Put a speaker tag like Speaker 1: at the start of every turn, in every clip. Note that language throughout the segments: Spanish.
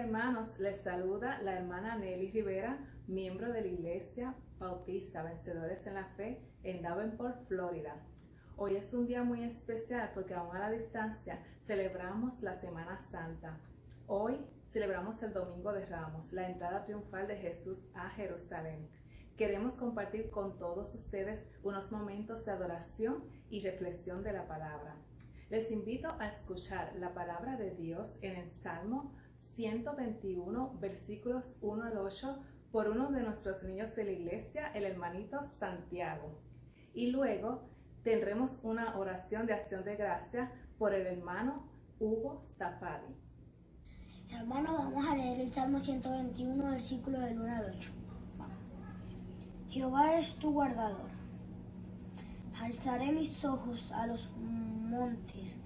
Speaker 1: hermanos, les saluda la hermana Nelly Rivera, miembro de la Iglesia Bautista Vencedores en la Fe en Davenport, Florida. Hoy es un día muy especial porque aún a la distancia celebramos la Semana Santa. Hoy celebramos el Domingo de Ramos, la entrada triunfal de Jesús a Jerusalén. Queremos compartir con todos ustedes unos momentos de adoración y reflexión de la palabra. Les invito a escuchar la palabra de Dios en el Salmo 121, versículos 1 al 8, por uno de nuestros niños de la iglesia, el hermanito Santiago. Y luego tendremos una oración de acción de gracia por el hermano Hugo Zafadi.
Speaker 2: Hermano, vamos a leer el Salmo 121, versículo del 1 al 8. Vamos. Jehová es tu guardador. Alzaré mis ojos a los montes,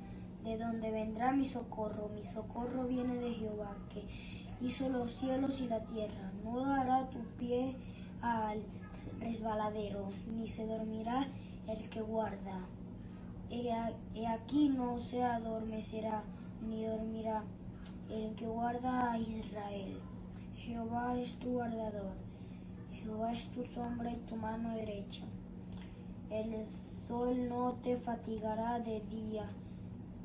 Speaker 2: de donde vendrá mi socorro. Mi socorro viene de Jehová, que hizo los cielos y la tierra. No dará tu pie al resbaladero, ni se dormirá el que guarda. He aquí no se adormecerá, ni dormirá el que guarda a Israel. Jehová es tu guardador. Jehová es tu sombra y tu mano derecha. El sol no te fatigará de día,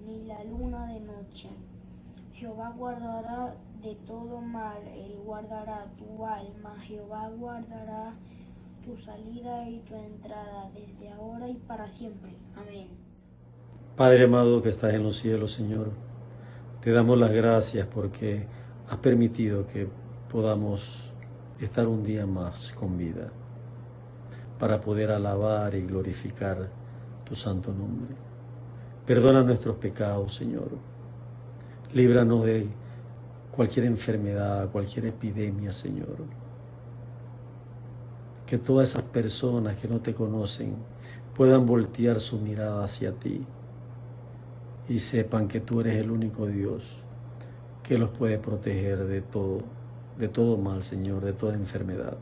Speaker 2: ni la luna de noche. Jehová guardará de todo mal, Él guardará tu alma. Jehová guardará tu salida y tu entrada, desde ahora y para siempre. Amén.
Speaker 3: Padre amado que estás en los cielos, Señor, te damos las gracias porque has permitido que podamos estar un día más con vida, para poder alabar y glorificar tu santo nombre. Perdona nuestros pecados, Señor. Líbranos de cualquier enfermedad, cualquier epidemia, Señor. Que todas esas personas que no te conocen puedan voltear su mirada hacia ti y sepan que tú eres el único Dios que los puede proteger de todo mal, Señor, de toda enfermedad.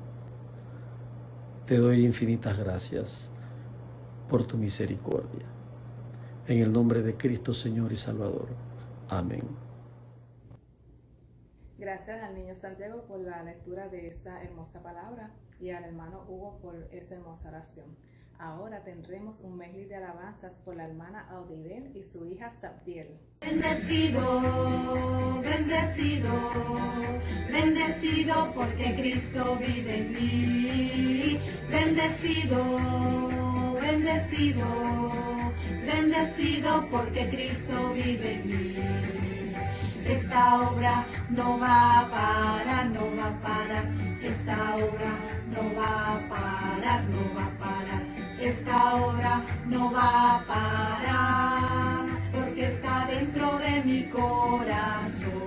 Speaker 3: Te doy infinitas gracias por tu misericordia. En el nombre de Cristo, Señor y Salvador. Amén.
Speaker 1: Gracias al niño Santiago por la lectura de esta hermosa palabra y al hermano Hugo por esa hermosa oración. Ahora tendremos un medley de alabanzas por la hermana Audibel y su hija Sabdiel.
Speaker 4: Bendecido, bendecido, bendecido porque Cristo vive en mí. Bendecido, bendecido, bendecido porque Cristo vive en mí. Esta obra no va a parar, no va a parar. Esta obra no va a parar, no va a parar. Esta obra no va a parar, porque está dentro de mi corazón.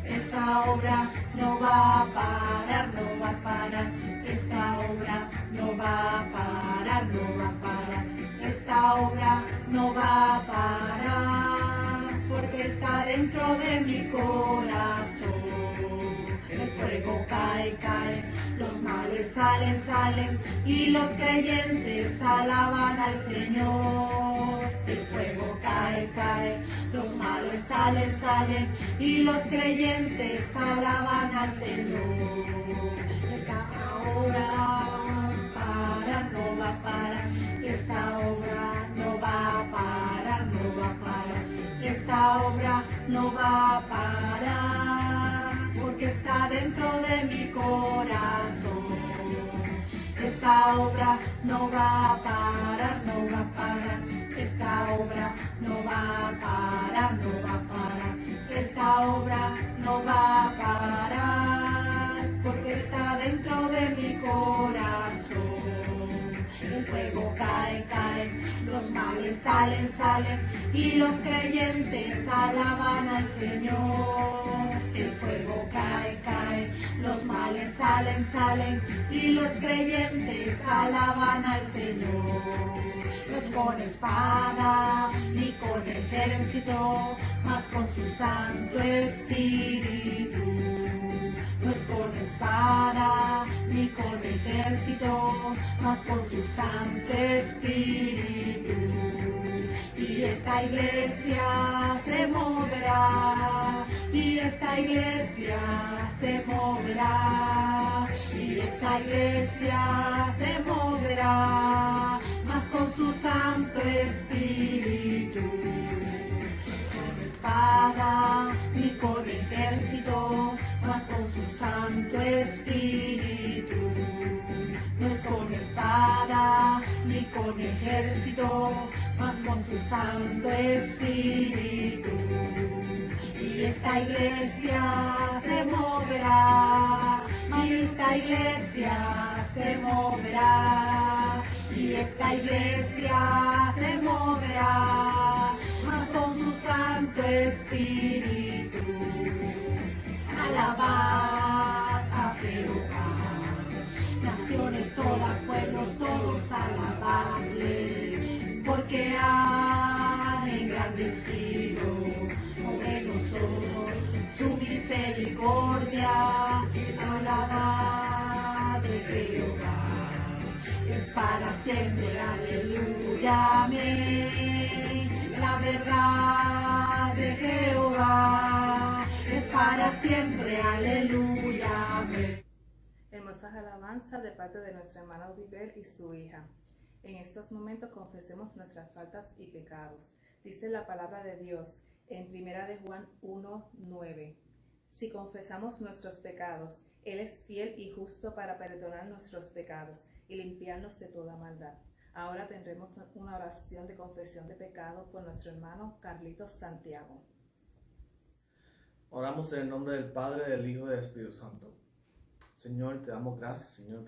Speaker 4: Esta obra no va a parar, no va a parar. Esta obra no va a parar, no va a parar. Esta obra no va a parar, porque está dentro de mi corazón. El fuego cae, cae, los males salen, salen, y los creyentes alaban al Señor. El fuego cae, cae, los males salen, salen, y los creyentes alaban al Señor. Esta obra para, no va a parar, esta obra no va a parar, no va a parar, esta obra no va a parar, porque está dentro de mi corazón. Esta obra no va a parar, no va a parar. Esta obra no va a parar, no va a parar. Esta obra no va a parar, porque está dentro de mi corazón. El fuego cae, cae, los males salen, salen, y los creyentes alaban al Señor. El fuego cae, cae, los males salen, salen, y los creyentes alaban al Señor. No es con espada, ni con ejército, mas con su Santo Espíritu. No es con espada, ni con ejército, mas con su Santo Espíritu. Y esta iglesia se moverá, y esta iglesia se moverá, y esta iglesia se moverá, mas con su Santo Espíritu. Con espada ni con ejército, mas con su Santo Espíritu. No es con espada ni con ejército, mas con su Santo Espíritu. Y esta iglesia se moverá, y esta iglesia se moverá, y esta iglesia se moverá, mas con su Santo Espíritu. Alabad a Jehová, naciones todas, pueblos todos, alabadle, porque han engrandecido sobre nosotros su misericordia. Alabad de Jehová, es para siempre, aleluya, amén. La verdad de Jehová es para siempre, aleluya, amén.
Speaker 1: Hermosas alabanzas de parte de nuestra hermana Odibel y su hija. En estos momentos confesemos nuestras faltas y pecados. Dice la palabra de Dios en 1 de Juan 1:9. Si confesamos nuestros pecados, Él es fiel y justo para perdonar nuestros pecados y limpiarnos de toda maldad. Ahora tendremos una oración de confesión de pecado por nuestro hermano Carlitos Santiago.
Speaker 5: Oramos en el nombre del Padre, del Hijo y del Espíritu Santo. Señor, te damos gracias, Señor,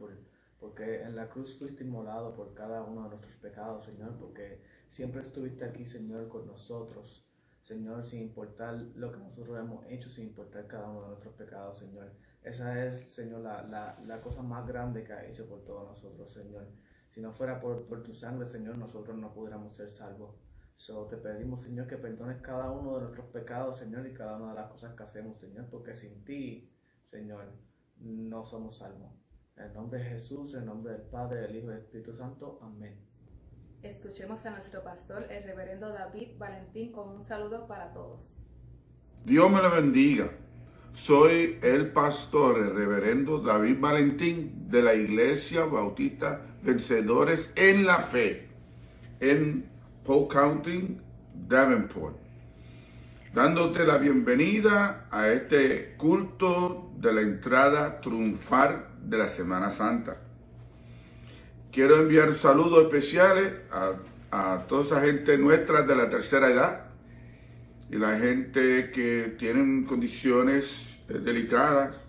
Speaker 5: porque en la cruz fuiste inmolado por cada uno de nuestros pecados, Señor, porque siempre estuviste aquí, Señor, con nosotros, Señor, sin importar lo que nosotros hemos hecho, sin importar cada uno de nuestros pecados, Señor. Esa es, Señor, la cosa más grande que has hecho por todos nosotros, Señor. Si no fuera por tu sangre, Señor, nosotros no pudiéramos ser salvos. Te pedimos, Señor, que perdones cada uno de nuestros pecados, Señor, y cada una de las cosas que hacemos, Señor, porque sin ti, Señor, no somos salvos. En el nombre de Jesús, en el nombre del Padre, del Hijo y del Espíritu Santo. Amén.
Speaker 1: Escuchemos a nuestro pastor, el reverendo David Valentín, con un saludo para todos.
Speaker 6: Dios me le bendiga. Soy el pastor, el reverendo David Valentín, de la Iglesia Bautista Vencedores en la Fe, en Polk County, Davenport, dándote la bienvenida a este culto de la entrada triunfal de la Semana Santa. Quiero enviar saludos especiales a toda esa gente nuestra de la tercera edad y la gente que tienen condiciones delicadas.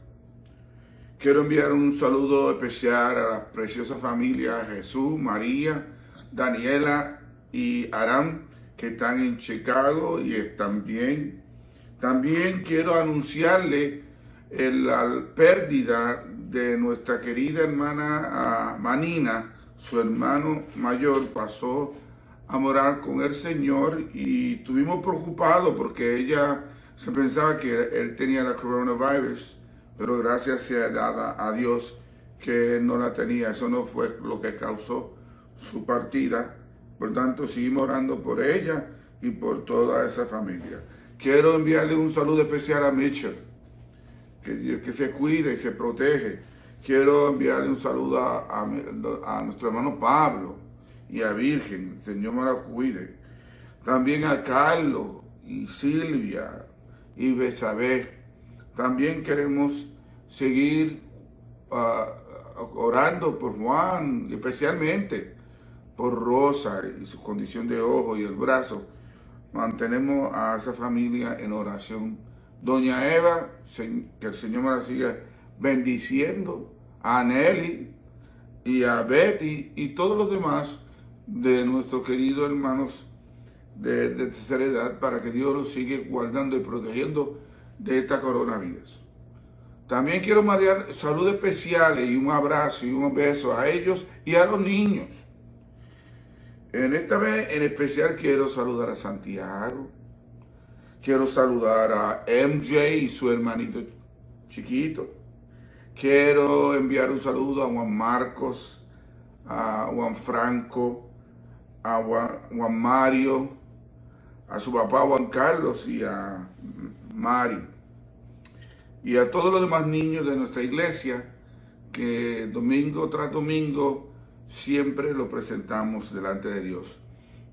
Speaker 6: Quiero enviar un saludo especial a las preciosas familias Jesús, María, Daniela y Aram, que están en Chicago y están bien. También quiero anunciarle la pérdida de nuestra querida hermana Manina. Su hermano mayor pasó a morar con el Señor y estuvimos preocupados porque ella se pensaba que él tenía la coronavirus, pero gracias sea dada a Dios que él no la tenía. Eso no fue lo que causó su partida. Por tanto, seguimos orando por ella y por toda esa familia. Quiero enviarle un saludo especial a Mitchell, que se cuide y se protege. Quiero enviarle un saludo a nuestro hermano Pablo y a Virgen. El Señor me la cuide. También a Carlos y Silvia y Besabé. También queremos seguir orando por Juan, especialmente por Rosa y su condición de ojo y el brazo. Mantenemos a esa familia en oración. Doña Eva, que el Señor me la siga bendiciendo, a Nelly y a Betty y todos los demás de nuestros queridos hermanos de tercera edad, para que Dios los siga guardando y protegiendo de esta coronavirus. También quiero mandar saludos especiales y un abrazo y un beso a ellos y a los niños. En esta vez en especial quiero saludar a Santiago, quiero saludar a MJ y su hermanito chiquito. Quiero enviar un saludo a Juan Marcos, a Juan Franco, a Juan Mario, a su papá Juan Carlos y a Mari. y a todos los demás niños de nuestra iglesia, que domingo tras domingo siempre lo presentamos delante de Dios.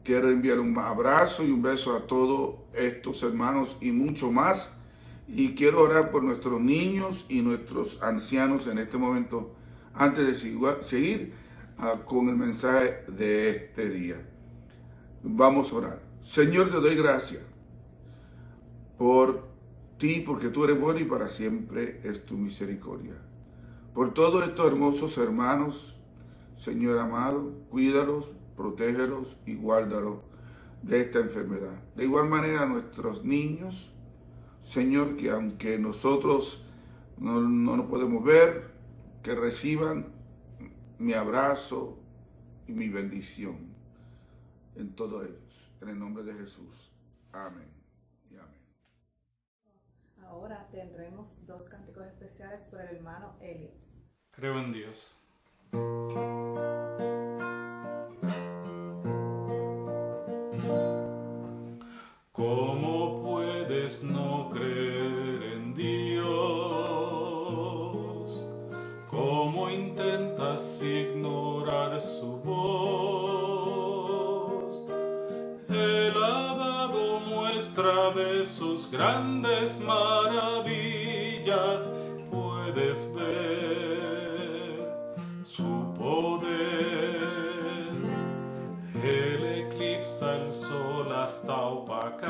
Speaker 6: Quiero enviar un abrazo y un beso a todos estos hermanos y mucho más. Y quiero orar por nuestros niños y nuestros ancianos en este momento, antes de seguir con el mensaje de este día. Vamos a orar. Señor, te doy gracias por ti, porque tú eres bueno y para siempre es tu misericordia. Por todos estos hermosos hermanos, Señor amado, cuídalos, protégelos y guárdalos de esta enfermedad. De igual manera, nuestros niños, Señor, que aunque nosotros no nos podemos ver, que reciban mi abrazo y mi bendición en todos ellos. En el nombre de Jesús. Amén y amén.
Speaker 1: Ahora tendremos 2 cánticos especiales por el hermano Elliot.
Speaker 7: Creo en Dios. ¿Cómo puedes no creer en Dios? ¿Cómo intentas ignorar su voz? Él ha dado muestra de sus grandes maravillas. Puedes ver su poder. Él eclipsa el sol hasta opacar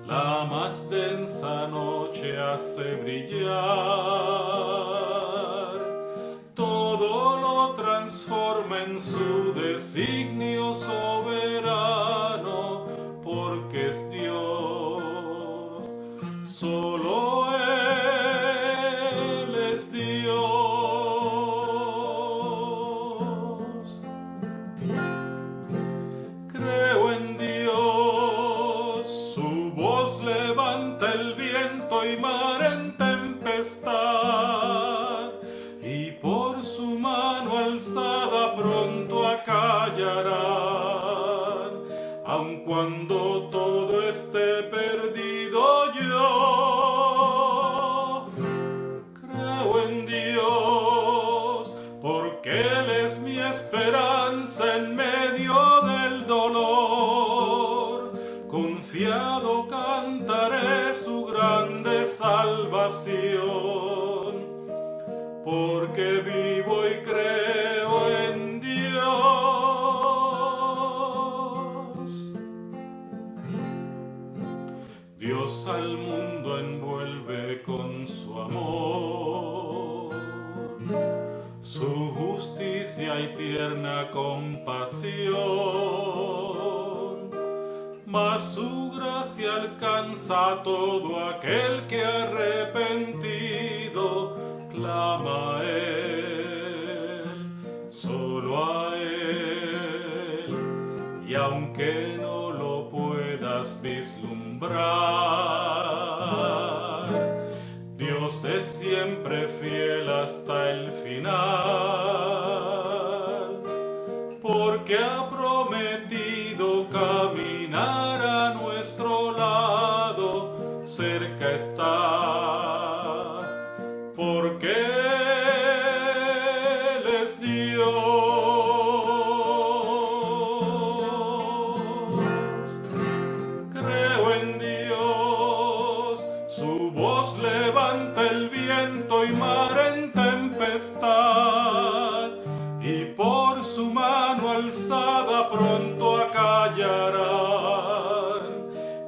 Speaker 7: la más densa noche, hace brillar, todo lo transforma en su designio soberano, porque es Dios, solo Él es Dios. Creo en Dios, su voz levanta el viento y mar en tempestad, y por su mano alzada pronto acallarán, aun cuando todo esté perdido yo. Creo en Dios, porque Él es mi esperanza en medio del dolor. Confiado cantaré su grande salvación, porque vivo y creo en Dios. Dios al mundo envuelve con su amor, su justicia y tierna compasión, mas su gracia alcanza a todo aquel que arrepentido clama a Él, solo a Él, y aunque no lo puedas vislumbrar, Dios es siempre fiel hasta el final, porque ha prometido caminar a nuestro lado, cerca está, porque Él es Dios. Creo en Dios, su voz levanta el viento y mar en tempestad, y por su mano alzada pronto acallarán,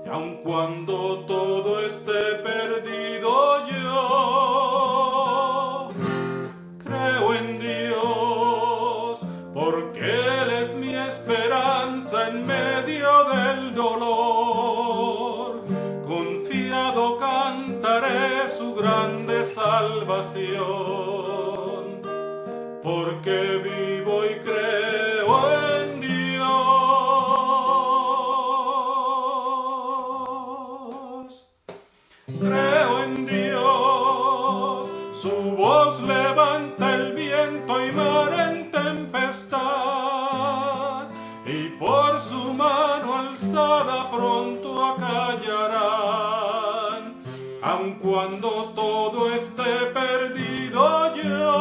Speaker 7: y aun cuando todo esté perdido yo. Creo en Dios, porque Él es mi esperanza en medio del dolor. Confiado cantaré su grande salvación, porque vivo y creo en Dios. Creo en Dios, su voz levanta el viento y mar en tempestad, y por su mano alzada pronto acallarán, cuando todo esté perdido yo.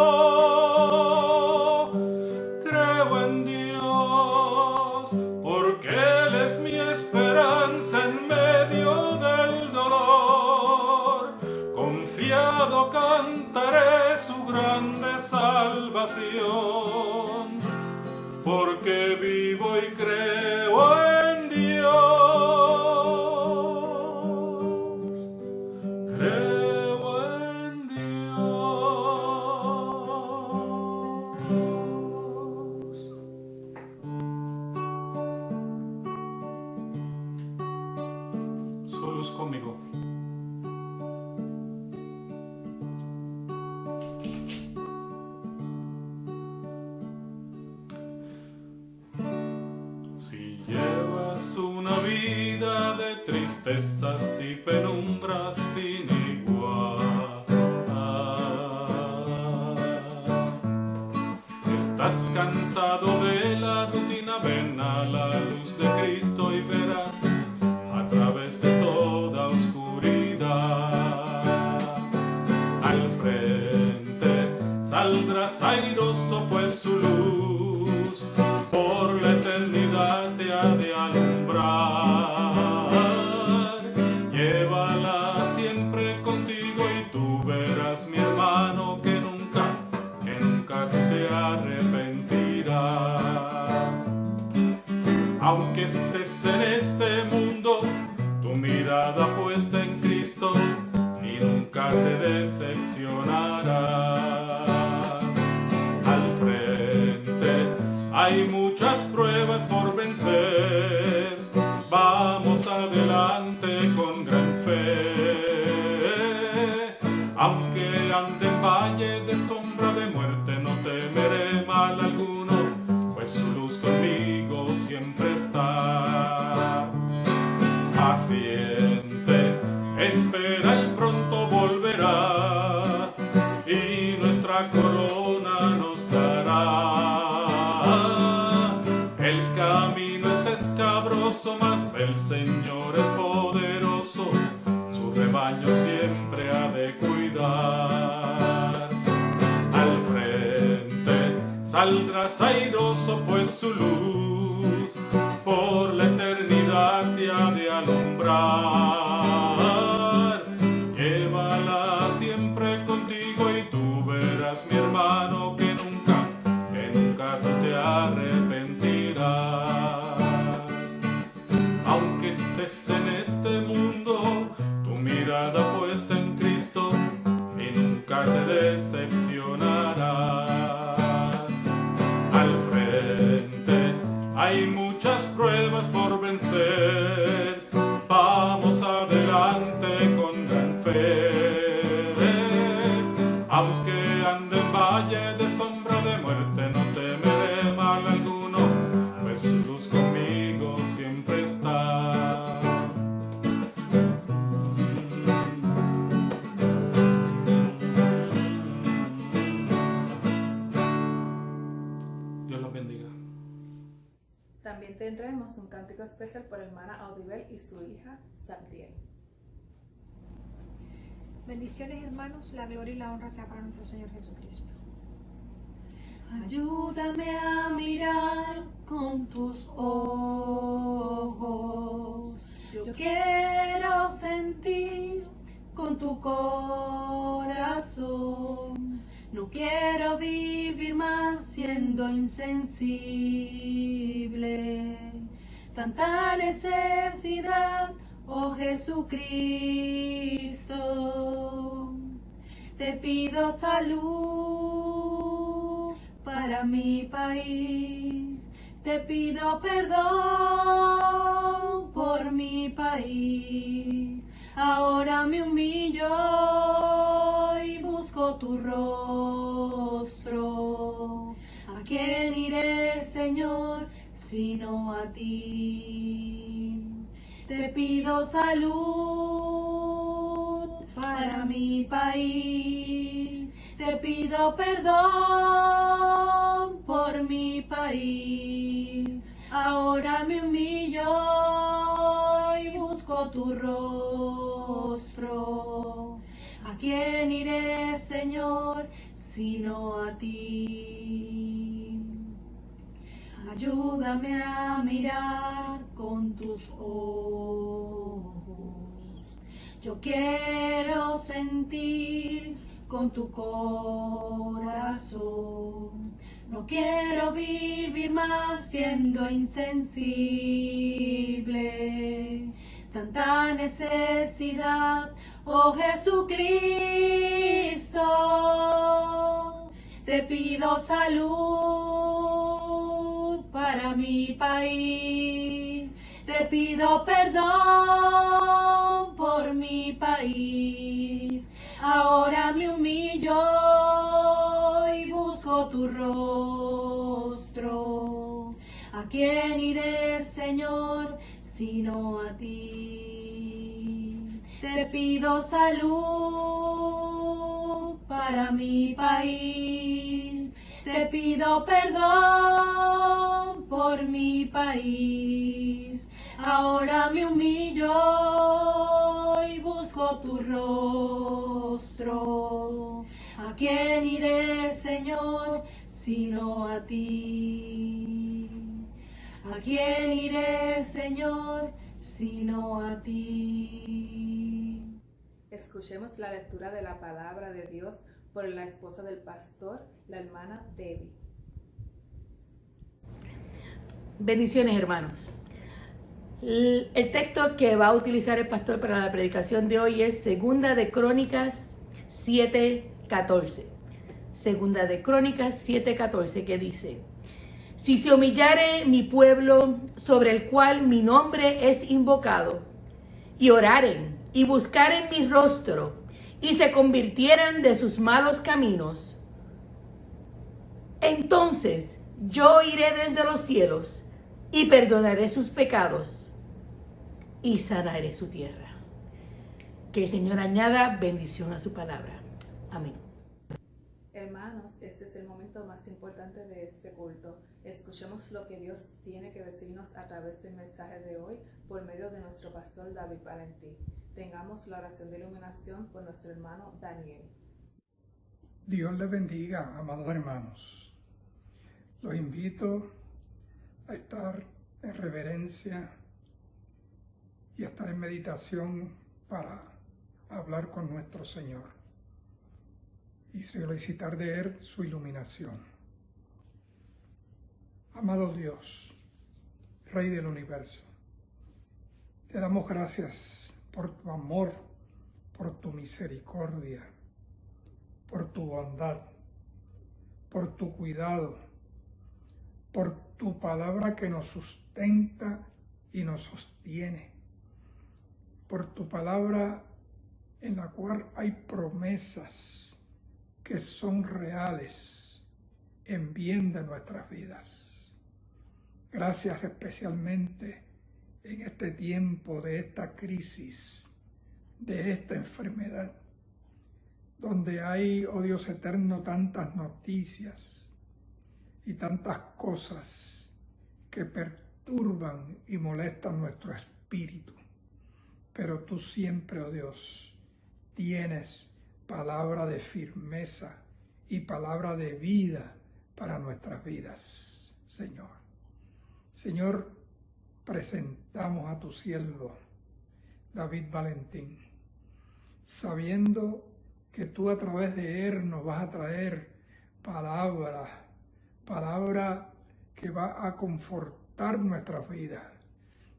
Speaker 7: Creo en Dios, porque Él es mi esperanza en medio del dolor. Confiado cantaré su grande salvación, porque vivo y creo en Dios. Creo en Dios. Solos conmigo. Si llevas una vida de tristezas y penumbras sin igual, estás cansado de la rutina, ven a la luz de Cristo y verás a través de toda oscuridad. Al frente saldrás airoso, pues su luz por la eternidad te ha de alumbrar. Llévala siempre contigo y tú verás, mi hermano, que nunca tú te arrepentirás. Aunque estés en este mundo, tu mirada puesta en Cristo y nunca te decepcionarás. Al frente hay muchas pruebas por vencer, vamos adelante con gran fe. Aunque ande en valle de sombra de muerte, no temeré mal alguno, pues su luz conmigo siempre está. Paciente, espera, Él pronto volverá y nuestra corona nos dará. El camino es escabroso, mas el Señor es poderoso, su rebaño siempre ha de cuidar. Al frente saldrás airoso, pues su luz por la eternidad te ha de alumbrar. Llévala siempre contigo y tú verás, mi hermano, que nunca tú te arrepentirás. Aunque estés en este mundo, tu mirada puesta en Cristo y nunca te decepcionarás. Al frente hay muchas pruebas por vencer, vamos adelante con gran fe. Aunque ande en valle de sombra de muerte, no temeré mal alguno, pues su luz conmigo siempre está. Dios los bendiga.
Speaker 1: También tendremos un cántico especial por hermana Audibel y su hija Sabdiel.
Speaker 8: Bendiciones, hermanos, la gloria y la honra sea para nuestro Señor Jesucristo.
Speaker 4: Ayúdame a mirar con tus ojos. Yo quiero sentir con tu corazón. No quiero vivir más siendo insensible. Tanta necesidad, oh Jesucristo. Te pido salud para mi país. Te pido perdón por mi país. Ahora me humillo y busco tu rostro. ¿A quién iré, Señor, sino a ti? Te pido salud para mi país. Te pido perdón por mi país. Ahora me humillo y busco tu rostro. quién iré, Señor, sino a ti? Ayúdame a mirar con tus ojos. Yo quiero sentir con tu corazón. No quiero vivir más siendo insensible. Tanta necesidad, oh Jesucristo. Te pido salud para mi país. Te pido perdón por mi país. Ahora me humillo y busco tu rostro. ¿A quién iré, Señor, sino a ti? Te pido salud para mi país. Te pido perdón por mi país. Ahora me humillo y busco tu rostro. ¿A quién iré, Señor, sino a ti? ¿A quién iré, Señor, sino a ti?
Speaker 1: Escuchemos la lectura de la palabra de Dios por la esposa del pastor, la hermana Debbie.
Speaker 9: Bendiciones, hermanos. El texto que va a utilizar el pastor para la predicación de hoy es Segunda de Crónicas 7:14. Segunda de Crónicas 7:14, que dice: si se humillare mi pueblo, sobre el cual mi nombre es invocado, y oraren y buscaren mi rostro, y se convirtieran de sus malos caminos, entonces yo iré desde los cielos y perdonaré sus pecados y sanaré su tierra. Que el Señor añada bendición a su palabra. Amén.
Speaker 1: Hermanos, este es el momento más importante de este culto. Escuchemos lo que Dios tiene que decirnos a través del mensaje de hoy por medio de nuestro pastor David Valentín. Tengamos la oración de iluminación por nuestro hermano Daniel.
Speaker 10: Dios les bendiga, amados hermanos. Los invito a estar en reverencia y a estar en meditación para hablar con nuestro Señor y solicitar de Él su iluminación. Amado Dios, Rey del universo, te damos gracias por tu amor, por tu misericordia, por tu bondad, por tu cuidado, por tu palabra que nos sustenta y nos sostiene, por tu palabra en la cual hay promesas que son reales en bien de nuestras vidas. Gracias especialmente en este tiempo de esta crisis, de esta enfermedad, donde hay, oh Dios eterno, tantas noticias y tantas cosas que perturban y molestan nuestro espíritu. Pero tú siempre, oh Dios, tienes palabra de firmeza y palabra de vida para nuestras vidas, Señor. Señor, presentamos a tu siervo, David Valentín, sabiendo que tú a través de él nos vas a traer palabra que va a confortar nuestras vidas,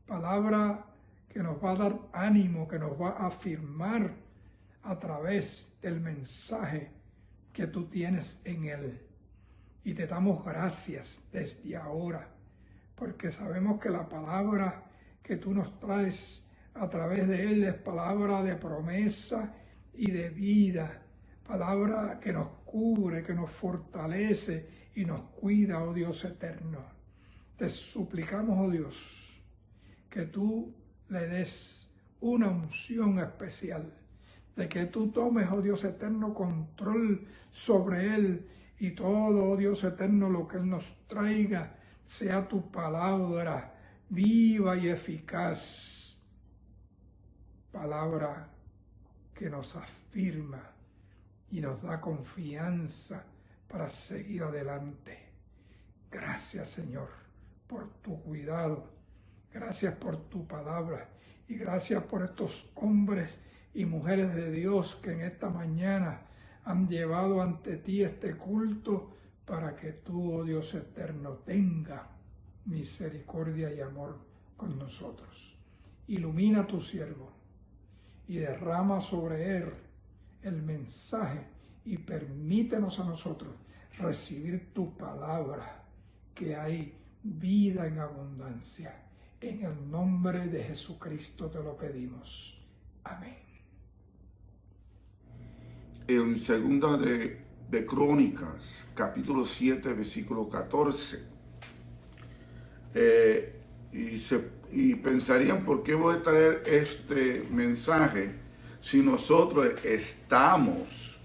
Speaker 10: palabra que nos va a dar ánimo, que nos va a afirmar a través del mensaje que tú tienes en él. Y te damos gracias desde ahora, porque sabemos que la palabra que tú nos traes a través de él es palabra de promesa y de vida, palabra que nos cubre, que nos fortalece y nos cuida, oh Dios eterno. Te suplicamos, oh Dios, que tú le des una unción especial, de que tú tomes, oh Dios eterno, control sobre él, y todo, oh Dios eterno, lo que él nos traiga sea tu palabra viva y eficaz, palabra que nos afirma y nos da confianza para seguir adelante. Gracias, Señor, por tu cuidado. Gracias por tu palabra y gracias por estos hombres y mujeres de Dios que en esta mañana han llevado ante ti este culto para que tú, oh Dios eterno, tenga misericordia y amor con nosotros. Ilumina a tu siervo y derrama sobre él el mensaje y permítenos a nosotros recibir tu palabra, que hay vida en abundancia. En el nombre de Jesucristo te lo pedimos. Amén.
Speaker 6: En segunda de Crónicas, capítulo 7, versículo 14. Y pensarían, ¿por qué voy a traer este mensaje si nosotros estamos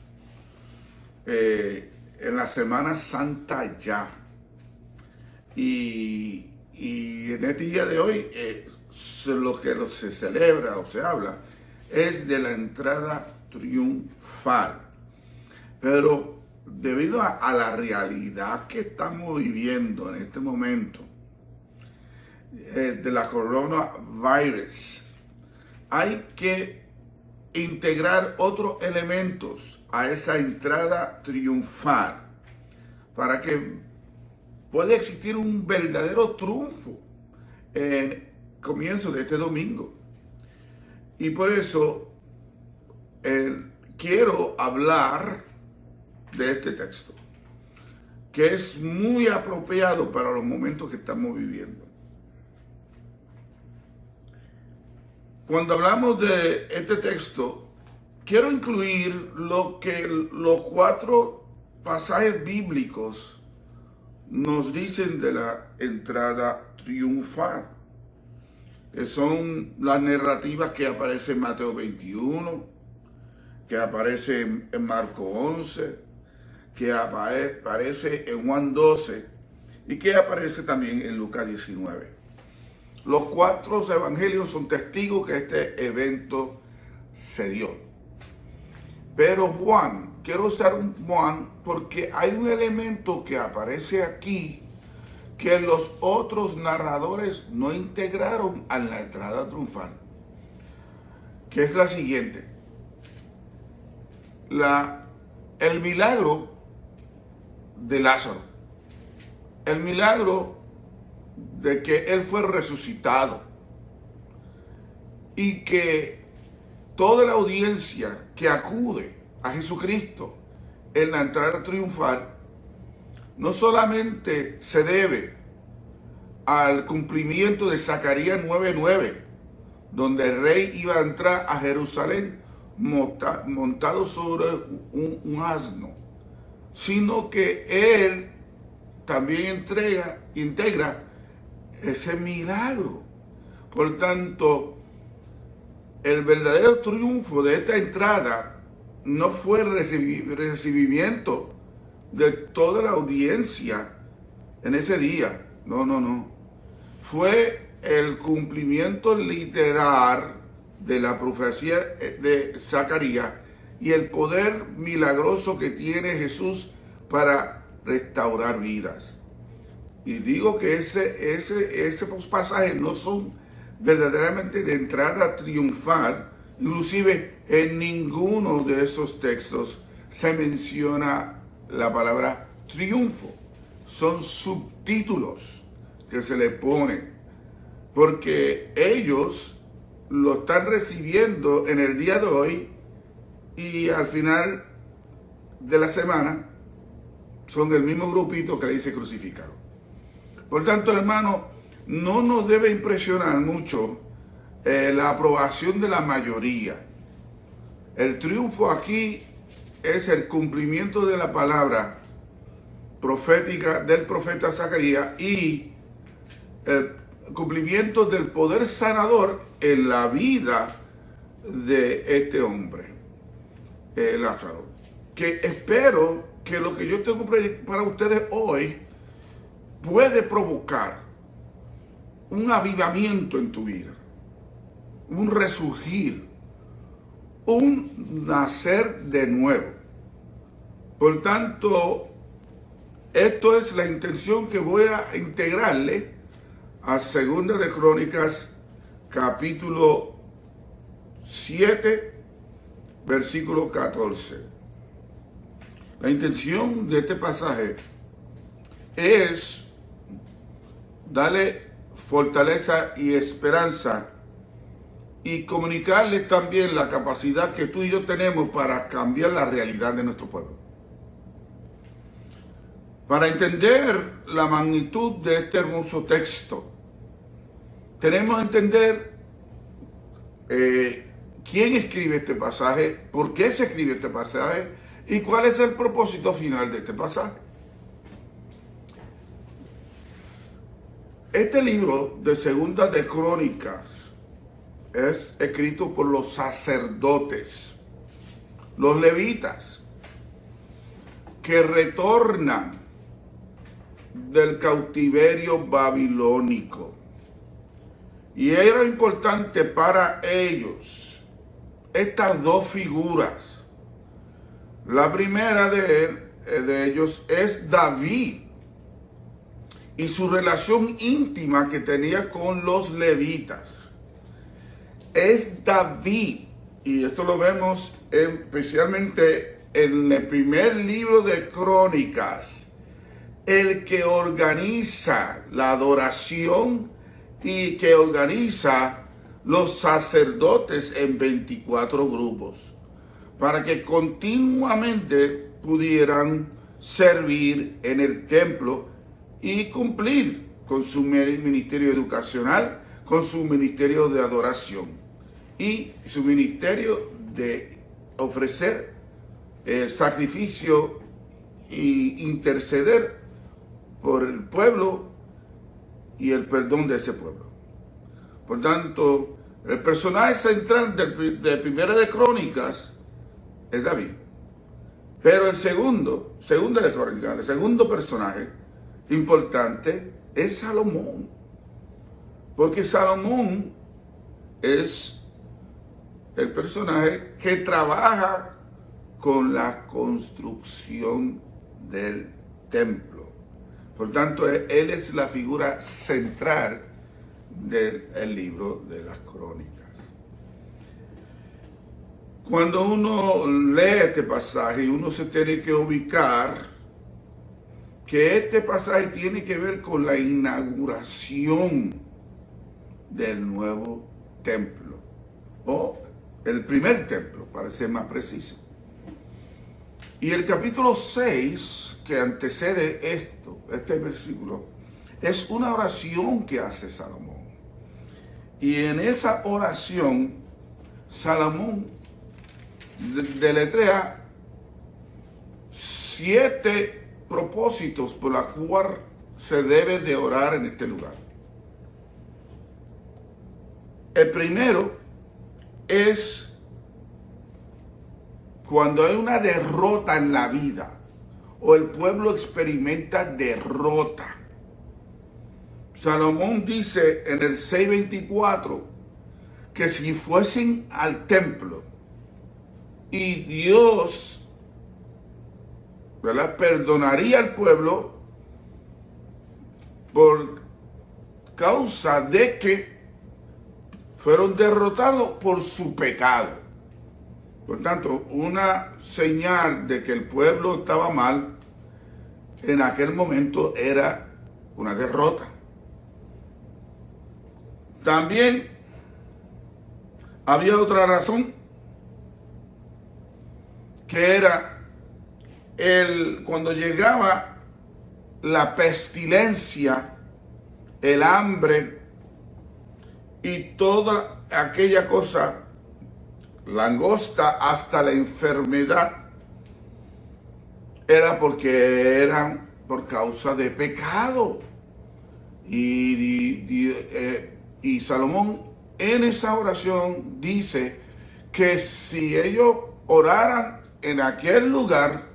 Speaker 6: en la Semana Santa ya? Y en este día de hoy lo que se celebra o se habla es de la entrada triunfal. Pero debido a la realidad que estamos viviendo en este momento de la coronavirus, hay que integrar otros elementos a esa entrada triunfal para que pueda existir un verdadero triunfo en el comienzo de este domingo. Y por eso quiero hablar de este texto, que es muy apropiado para los momentos que estamos viviendo. Cuando hablamos de este texto, quiero incluir lo que los 4 pasajes bíblicos nos dicen de la entrada triunfal, que son las narrativas que aparecen en Mateo 21, que aparece en Marcos 11, que aparece en Juan 12 y que aparece también en Lucas 19. Los 4 evangelios son testigos que este evento se dio. Pero Juan, quiero usar un Juan porque hay un elemento que aparece aquí que los otros narradores no integraron a la entrada triunfal, que es la siguiente. El milagro de Lázaro, el milagro de que él fue resucitado y que toda la audiencia que acude a Jesucristo en la entrada triunfal no solamente se debe al cumplimiento de Zacarías 9:9, donde el rey iba a entrar a Jerusalén montado sobre un asno, sino que él también integra ese milagro. Por tanto, el verdadero triunfo de esta entrada no fue el recibimiento de toda la audiencia en ese día. No. Fue el cumplimiento literal de la profecía de Zacarías y el poder milagroso que tiene Jesús para restaurar vidas. Y digo que esos pasajes no son verdaderamente de entrada triunfal. Inclusive en ninguno de esos textos se menciona la palabra triunfo. Son subtítulos que se le ponen, porque ellos lo están recibiendo en el día de hoy y al final de la semana son del mismo grupito que le dice crucificado. Por tanto, hermano, no nos debe impresionar mucho la aprobación de la mayoría. El triunfo aquí es el cumplimiento de la palabra profética del profeta Zacarías y el cumplimiento del poder sanador en la vida de este hombre, Lázaro. Que espero que lo que yo tengo para ustedes hoy puede provocar un avivamiento en tu vida, un resurgir, un nacer de nuevo. Por tanto, esto es la intención que voy a integrarle a Segunda de Crónicas, capítulo 7, versículo 14. La intención de este pasaje es darle fortaleza y esperanza y comunicarle también la capacidad que tú y yo tenemos para cambiar la realidad de nuestro pueblo. Para entender la magnitud de este hermoso texto, tenemos que entender quién escribe este pasaje, por qué se escribe este pasaje y cuál es el propósito final de este pasaje. Este libro de Segunda de Crónicas es escrito por los sacerdotes, los levitas, que retornan del cautiverio babilónico. Y era importante para ellos estas dos figuras. La primera de ellos es David y su relación íntima que tenía con los levitas. Es David, y esto lo vemos especialmente en el primer libro de Crónicas, el que organiza la adoración y que organiza los sacerdotes en 24 grupos para que continuamente pudieran servir en el templo y cumplir con su ministerio educacional, con su ministerio de adoración y su ministerio de ofrecer sacrificio e interceder por el pueblo y el perdón de ese pueblo. Por tanto, el personaje central de Primera de Crónicas es David. Pero el segundo personaje importante es Salomón. Porque Salomón es el personaje que trabaja con la construcción del templo. Por tanto, él es la figura central del libro de las Crónicas. Cuando uno lee este pasaje, uno se tiene que ubicar que este pasaje tiene que ver con la inauguración del nuevo templo, o el primer templo, para ser más preciso. Y el capítulo 6, que antecede este versículo, es una oración que hace Salomón. Y en esa oración, Salomón deletrea 7 propósitos por los cuales se debe de orar en este lugar. El primero es cuando hay una derrota en la vida o el pueblo experimenta derrota. Salomón dice en el 6:24 que si fuesen al templo y Dios, ¿verdad?, perdonaría al pueblo por causa de que fueron derrotados por su pecado. Por tanto, una señal de que el pueblo estaba mal en aquel momento era una derrota. También había otra razón, que era cuando llegaba la pestilencia, el hambre y toda aquella cosa, langosta hasta la enfermedad, era porque eran por causa de pecado. Y Salomón en esa oración dice que si ellos oraran en aquel lugar,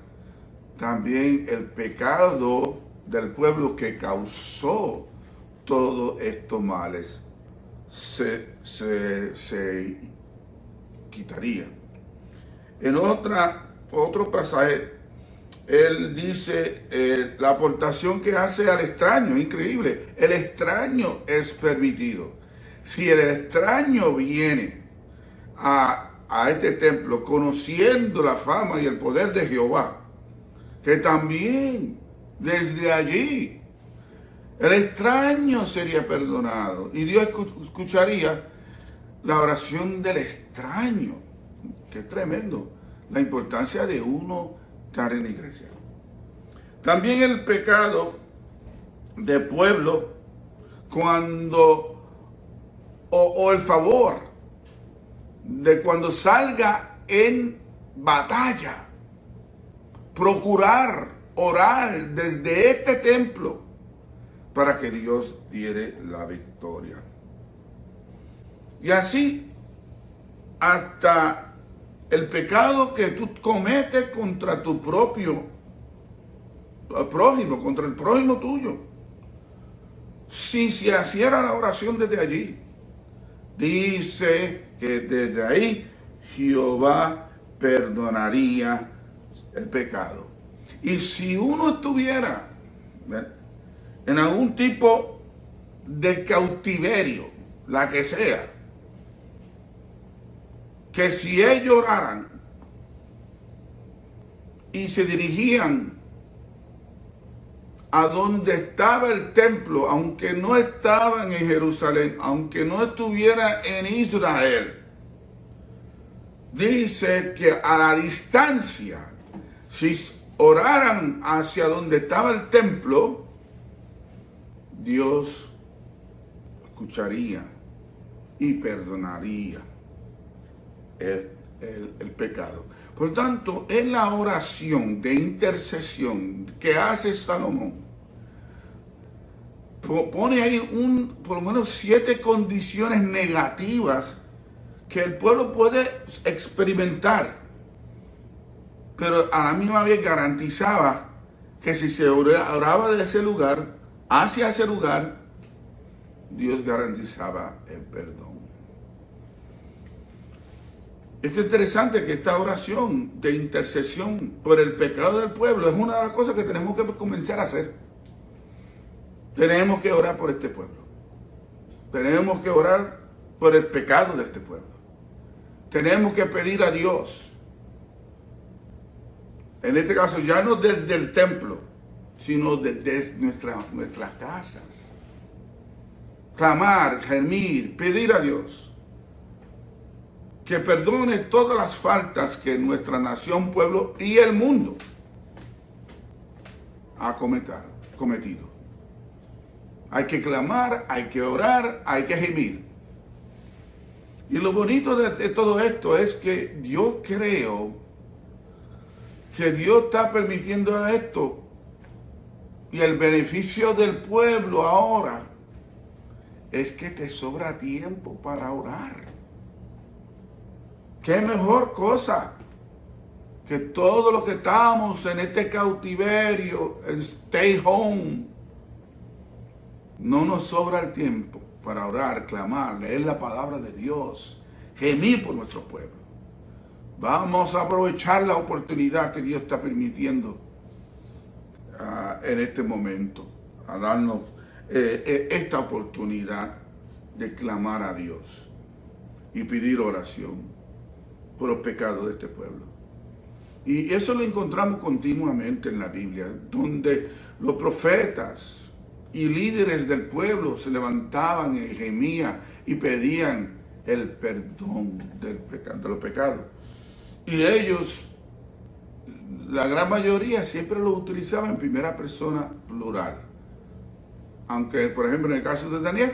Speaker 6: también el pecado del pueblo que causó todos estos males se quitaría. En otro pasaje, él dice la aportación que hace al extraño, increíble. El extraño es permitido. Si el extraño viene a este templo conociendo la fama y el poder de Jehová, que también desde allí el extraño sería perdonado y Dios escucharía la oración del extraño. Qué tremendo la importancia de uno estar en la iglesia. También el pecado de pueblo cuando o el favor de cuando salga en batalla, procurar orar desde este templo para que Dios diere la victoria. Y así hasta el pecado que tú cometes contra tu prójimo, contra el prójimo tuyo. Si se hiciera la oración desde allí, dice que desde ahí Jehová perdonaría el pecado. Y si uno estuviera en algún tipo de cautiverio, la que sea, que si ellos oraran y se dirigían a donde estaba el templo, aunque no estaban en Jerusalén, aunque no estuviera en Israel, dice que a la distancia, si oraran hacia donde estaba el templo, Dios escucharía y perdonaría el pecado. Por tanto, en la oración de intercesión que hace Salomón, pone ahí por lo menos 7 condiciones negativas que el pueblo puede experimentar, pero a la misma vez garantizaba que si se oraba de ese lugar, hacia ese lugar, Dios garantizaba el perdón. Es interesante que esta oración de intercesión por el pecado del pueblo es una de las cosas que tenemos que comenzar a hacer. Tenemos que orar por este pueblo. Tenemos que orar por el pecado de este pueblo. Tenemos que pedir a Dios, en este caso ya no desde el templo, sino desde nuestras casas. Clamar, gemir, pedir a Dios que perdone todas las faltas que nuestra nación, pueblo y el mundo ha cometido. Hay que clamar, hay que orar, hay que gemir. Y lo bonito de todo esto es que Dios creo que Dios está permitiendo esto y el beneficio del pueblo ahora es que te sobra tiempo para orar. ¿Qué mejor cosa que todos los que estamos en este cautiverio, en stay home, no nos sobra el tiempo para orar, clamar, leer la palabra de Dios, gemir por nuestro pueblo? Vamos a aprovechar la oportunidad que Dios está permitiendo en este momento, a darnos esta oportunidad de clamar a Dios y pedir oración por los pecados de este pueblo. Y eso lo encontramos continuamente en la Biblia, donde los profetas y líderes del pueblo se levantaban y gemían y pedían el perdón de los pecados. Y ellos, la gran mayoría, siempre lo utilizaban en primera persona plural. Aunque, por ejemplo, en el caso de Daniel,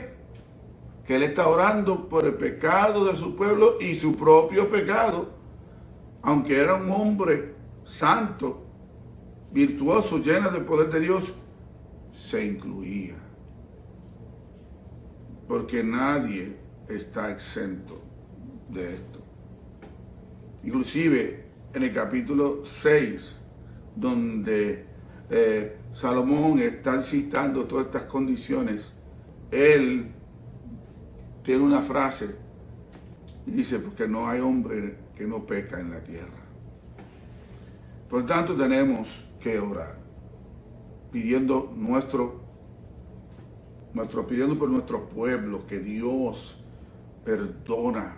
Speaker 6: que él está orando por el pecado de su pueblo y su propio pecado, aunque era un hombre santo, virtuoso, lleno del poder de Dios, se incluía. Porque nadie está exento de esto. Inclusive en el capítulo 6, donde Salomón está citando todas estas condiciones, él tiene una frase y dice, porque no hay hombre que no peca en la tierra. Por tanto, tenemos que orar, pidiendo por nuestro pueblo, que Dios perdona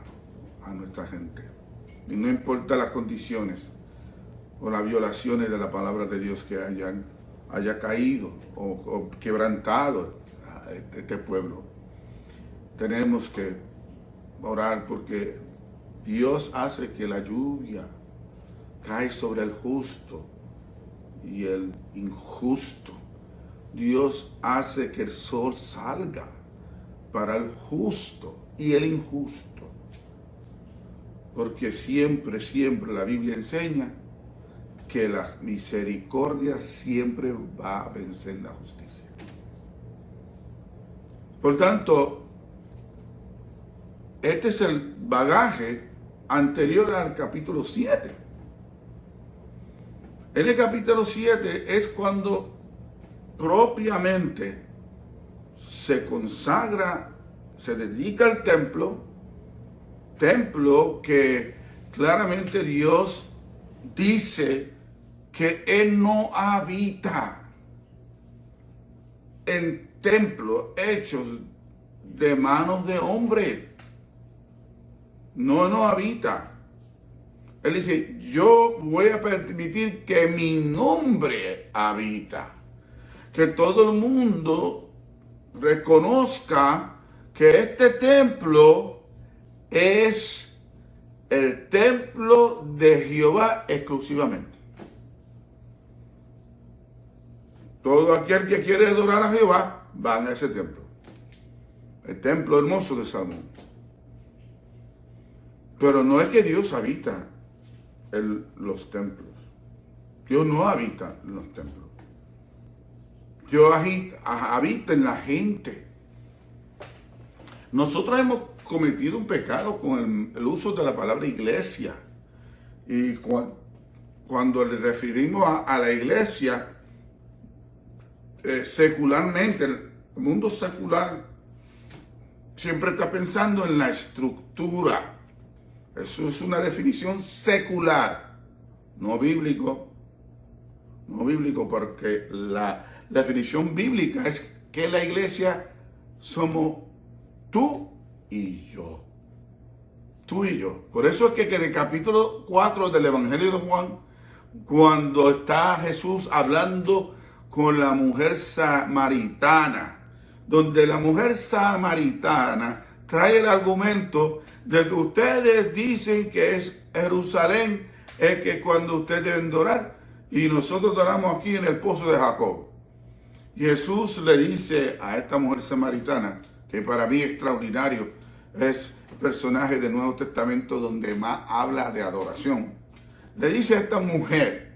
Speaker 6: a nuestra gente. Y no importa las condiciones o las violaciones de la palabra de Dios que haya caído o quebrantado a este pueblo. Tenemos que orar porque Dios hace que la lluvia cae sobre el justo y el injusto. Dios hace que el sol salga para el justo y el injusto. Porque siempre la Biblia enseña que la misericordia siempre va a vencer la justicia. Por tanto, este es el bagaje anterior al capítulo 7. En el capítulo 7 es cuando propiamente se consagra, se dedica al templo que claramente Dios dice que Él no habita en templos hechos de manos de hombre. No habita. Él dice, yo voy a permitir que mi nombre habita. Que todo el mundo reconozca que este templo es el templo de Jehová exclusivamente. Todo aquel que quiere adorar a Jehová va a ese templo. El templo hermoso de Salomón. Pero no es que Dios habita en los templos. Dios no habita en los templos. Dios habita en la gente. Nosotros hemos cometido un pecado con el uso de la palabra iglesia. Y cuando le referimos a la iglesia, secularmente, el mundo secular siempre está pensando en la estructura. Eso es una definición secular, no bíblico, porque la definición bíblica es que la iglesia somos tú y yo. Tú y yo. Por eso es que en el capítulo 4 del Evangelio de Juan, cuando está Jesús hablando con la mujer samaritana, donde la mujer samaritana trae el argumento de que ustedes dicen que es Jerusalén, es que cuando ustedes deben orar, y nosotros oramos aquí en el pozo de Jacob. Y Jesús le dice a esta mujer samaritana, que para mí es extraordinario, es el personaje del Nuevo Testamento donde más habla de adoración. Le dice a esta mujer,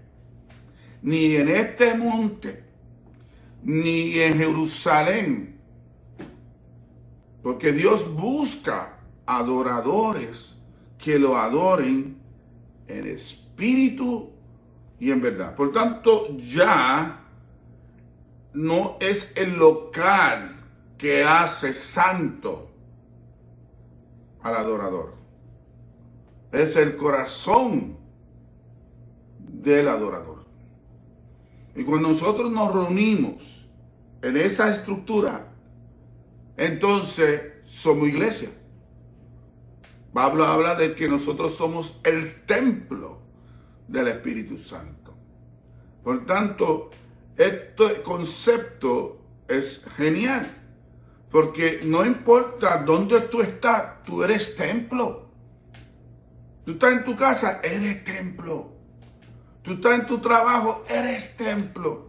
Speaker 6: ni en este monte, ni en Jerusalén, porque Dios busca adoradores que lo adoren en espíritu y en verdad. Por tanto, ya no es el local que hace santo al adorador. Es el corazón del adorador. Y cuando nosotros nos reunimos en esa estructura, entonces somos iglesia. Pablo habla de que nosotros somos el templo del Espíritu Santo. Por tanto, este concepto es genial, porque no importa dónde tú estás, tú eres templo. Tú estás en tu casa, eres templo. Tú estás en tu trabajo, eres templo.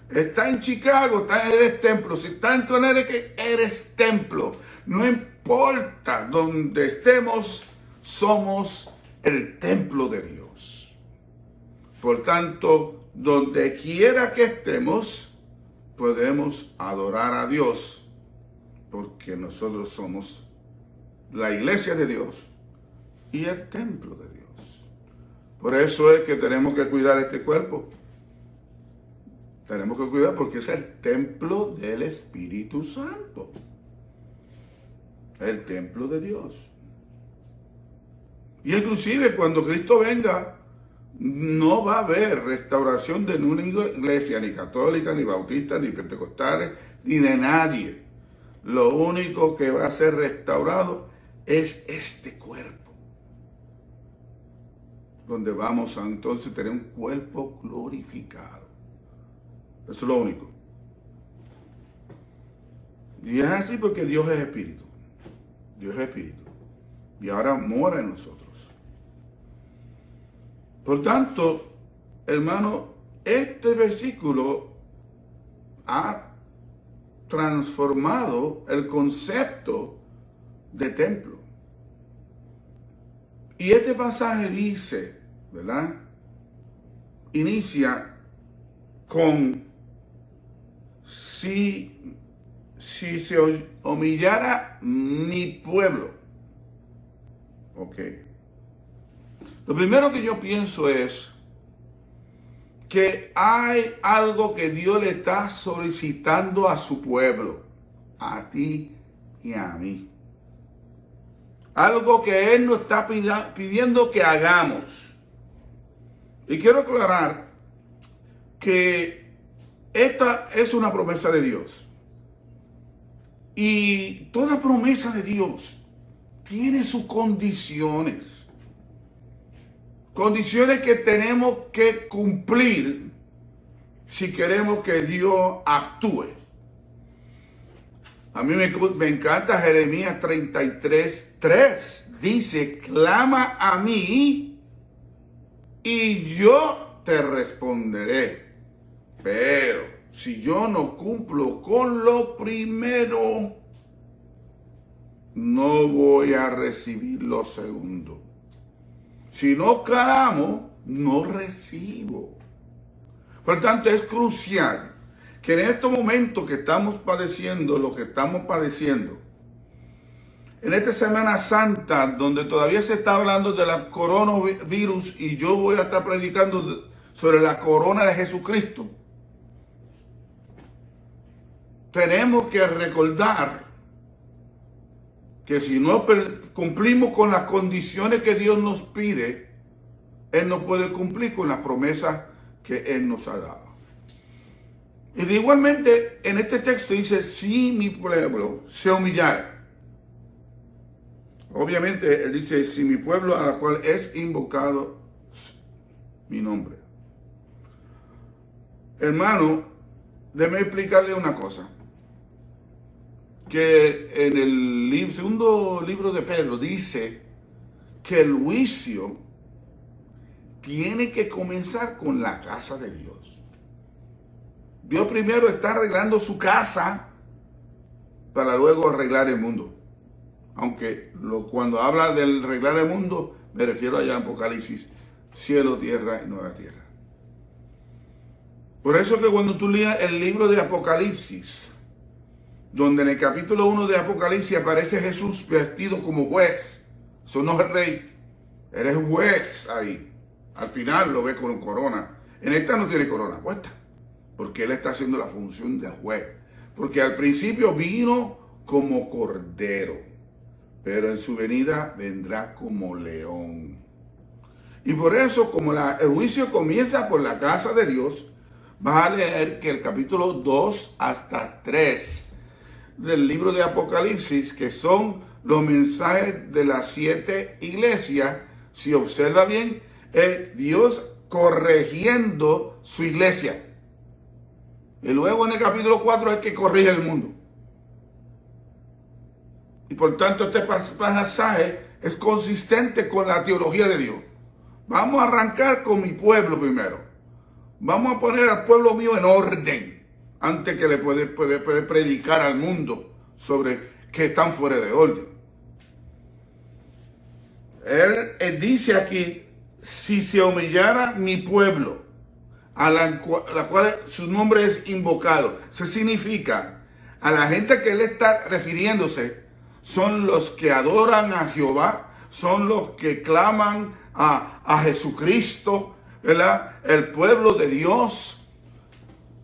Speaker 6: Estás en Chicago, eres templo. Si estás en Connecticut, eres templo. No importa dónde estemos, somos el templo de Dios. Por tanto, donde quiera que estemos, podemos adorar a Dios, porque nosotros somos la iglesia de Dios y el templo de Dios. Por eso es que tenemos que cuidar este cuerpo. Tenemos que cuidar porque es el templo del Espíritu Santo. El templo de Dios. Y inclusive cuando Cristo venga, no va a haber restauración de ninguna iglesia, ni católica, ni bautista, ni pentecostales, ni de nadie. Lo único que va a ser restaurado es este cuerpo, donde vamos a entonces tener un cuerpo glorificado. Eso es lo único. Y es así porque Dios es espíritu. Dios es espíritu. Y ahora mora en nosotros. Por tanto, hermano, este versículo ha transformado el concepto de templo. Y este pasaje dice, ¿verdad? Inicia con si se humillara mi pueblo. Ok. Lo primero que yo pienso es que hay algo que Dios le está solicitando a su pueblo, a ti y a mí. Algo que Él nos está pidiendo que hagamos. Y quiero aclarar que esta es una promesa de Dios. Y toda promesa de Dios tiene sus condiciones. Condiciones que tenemos que cumplir si queremos que Dios actúe. A mí me encanta Jeremías 33:3. Dice, clama a mí y yo te responderé. Pero si yo no cumplo con lo primero, no voy a recibir lo segundo. Si no clamo, no recibo. Por tanto, es crucial que en estos momentos que estamos padeciendo lo que estamos padeciendo, en esta Semana Santa, donde todavía se está hablando de la coronavirus y yo voy a estar predicando sobre la corona de Jesucristo, tenemos que recordar que si no cumplimos con las condiciones que Dios nos pide, Él no puede cumplir con las promesas que Él nos ha dado. Y de igualmente, en este texto dice, si mi pueblo se humillara. Obviamente, Él dice, si mi pueblo a la cual es invocado mi nombre. Hermano, déjeme explicarle una cosa. Que en el segundo libro de Pedro dice que el juicio tiene que comenzar con la casa de Dios. Dios primero está arreglando su casa para luego arreglar el mundo. Aunque cuando habla del arreglar el mundo, me refiero allá a Apocalipsis, cielo, tierra y nueva tierra. Por eso que cuando tú leas el libro de Apocalipsis, donde en el capítulo 1 de Apocalipsis aparece Jesús vestido como juez. Eso no es rey. Él es juez ahí. Al final lo ve con corona. En esta no tiene corona puesta. Porque Él está haciendo la función de juez. Porque al principio vino como cordero. Pero en su venida vendrá como león. Y por eso, como el juicio comienza por la casa de Dios, vas a leer que el capítulo 2 hasta 3 del libro de Apocalipsis, que son los mensajes de las 7 iglesias, si observa bien, es Dios corrigiendo su iglesia. Y luego en el capítulo 4 es que corrige el mundo. Y por tanto este pasaje es consistente con la teología de Dios. Vamos a arrancar con mi pueblo primero. Vamos a poner al pueblo mío en orden antes que le puede predicar al mundo sobre que están fuera de orden. Él dice aquí, si se humillara mi pueblo, a la cual su nombre es invocado. Eso significa, a la gente que él está refiriéndose, son los que adoran a Jehová, son los que claman a Jesucristo, ¿verdad? El pueblo de Dios.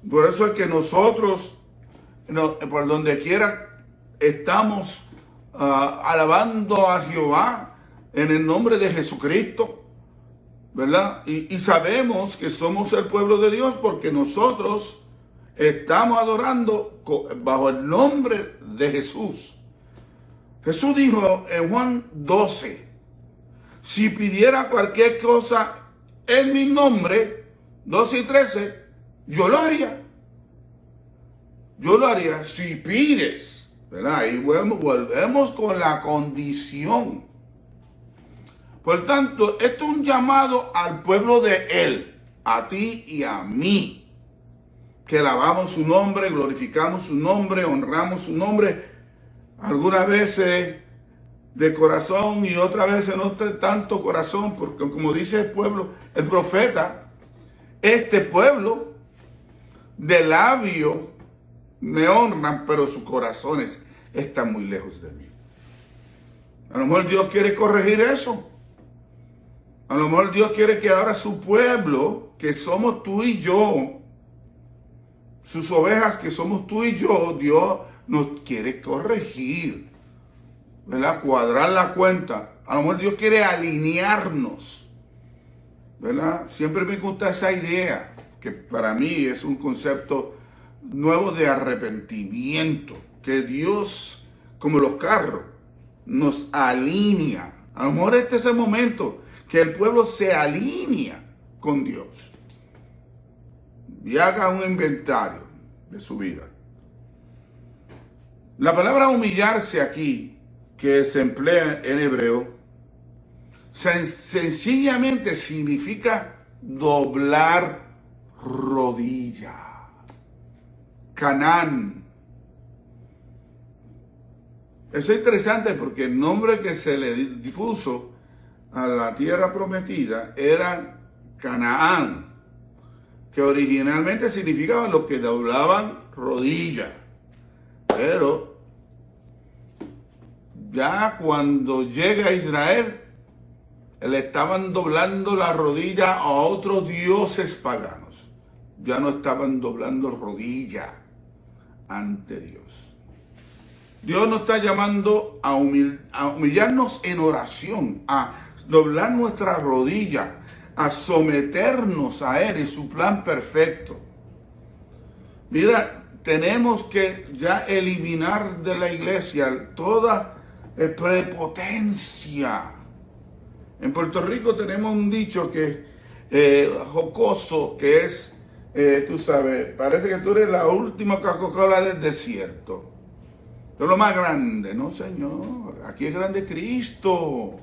Speaker 6: Por eso es que nosotros, por donde quiera, estamos alabando a Jehová en el nombre de Jesucristo. ¿verdad? Y sabemos que somos el pueblo de Dios porque nosotros estamos adorando bajo el nombre de Jesús. Jesús dijo en Juan 12, si pidiera cualquier cosa en mi nombre, 12 y 13, yo lo haría. Yo lo haría si pides, ¿verdad? Y volvemos con la condición. Por tanto, esto es un llamado al pueblo de Él, a ti y a mí, que alabamos su nombre, glorificamos su nombre, honramos su nombre, algunas veces de corazón y otras veces no de tanto corazón, porque como dice el pueblo, el profeta, este pueblo de labio me honran, pero sus corazones están muy lejos de mí. A lo mejor Dios quiere corregir eso. A lo mejor Dios quiere que ahora su pueblo, que somos tú y yo, sus ovejas que somos tú y yo, Dios nos quiere corregir, ¿verdad? Cuadrar la cuenta. A lo mejor Dios quiere alinearnos, ¿verdad? Siempre me gusta esa idea, que para mí es un concepto nuevo de arrepentimiento, que Dios, como los carros, nos alinea. A lo mejor este es el momento que el pueblo se alinea con Dios y haga un inventario de su vida. La palabra humillarse aquí, que se emplea en hebreo, sencillamente significa doblar rodilla. Canaán. Eso es interesante porque el nombre que se le puso a la tierra prometida era Canaán, que originalmente significaba los que doblaban rodilla. Pero ya cuando llega a Israel, le estaban doblando la rodilla a otros dioses paganos. Ya no estaban doblando rodilla ante Dios. Dios nos está llamando a humillarnos en oración, a doblar nuestra rodilla, a someternos a Él en su plan perfecto. Mira, tenemos que ya eliminar de la iglesia toda prepotencia. En Puerto Rico tenemos un dicho que jocoso, que es, tú sabes, parece que tú eres la última Coca-Cola del desierto. Tú eres lo más grande. No, Señor, aquí es grande Cristo.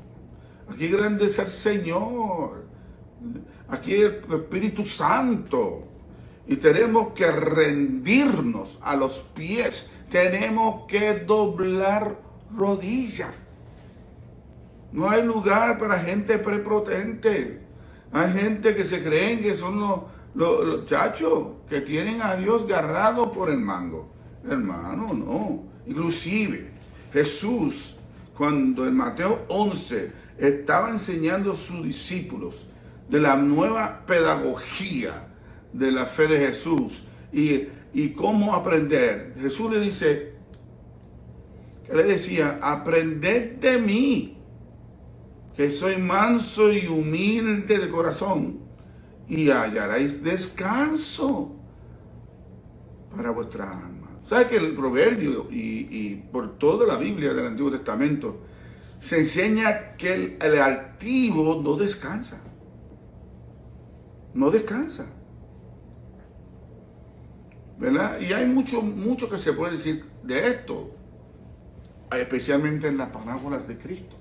Speaker 6: Aquí es grande es el Señor. Aquí es el Espíritu Santo. Y tenemos que rendirnos a los pies. Tenemos que doblar rodillas. No hay lugar para gente prepotente. Hay gente que se creen que son los chachos, que tienen a Dios agarrado por el mango. Hermano, no. Inclusive, Jesús, cuando en Mateo 11 estaba enseñando a sus discípulos de la nueva pedagogía de la fe de Jesús y cómo aprender, Jesús le dice, que le decía, aprended de mí, que soy manso y humilde de corazón, y hallaréis descanso para vuestra alma. ¿Sabe que el proverbio y por toda la Biblia del Antiguo Testamento se enseña que el altivo no descansa? No descansa. ¿Verdad? Y hay mucho que se puede decir de esto, especialmente en las parábolas de Cristo.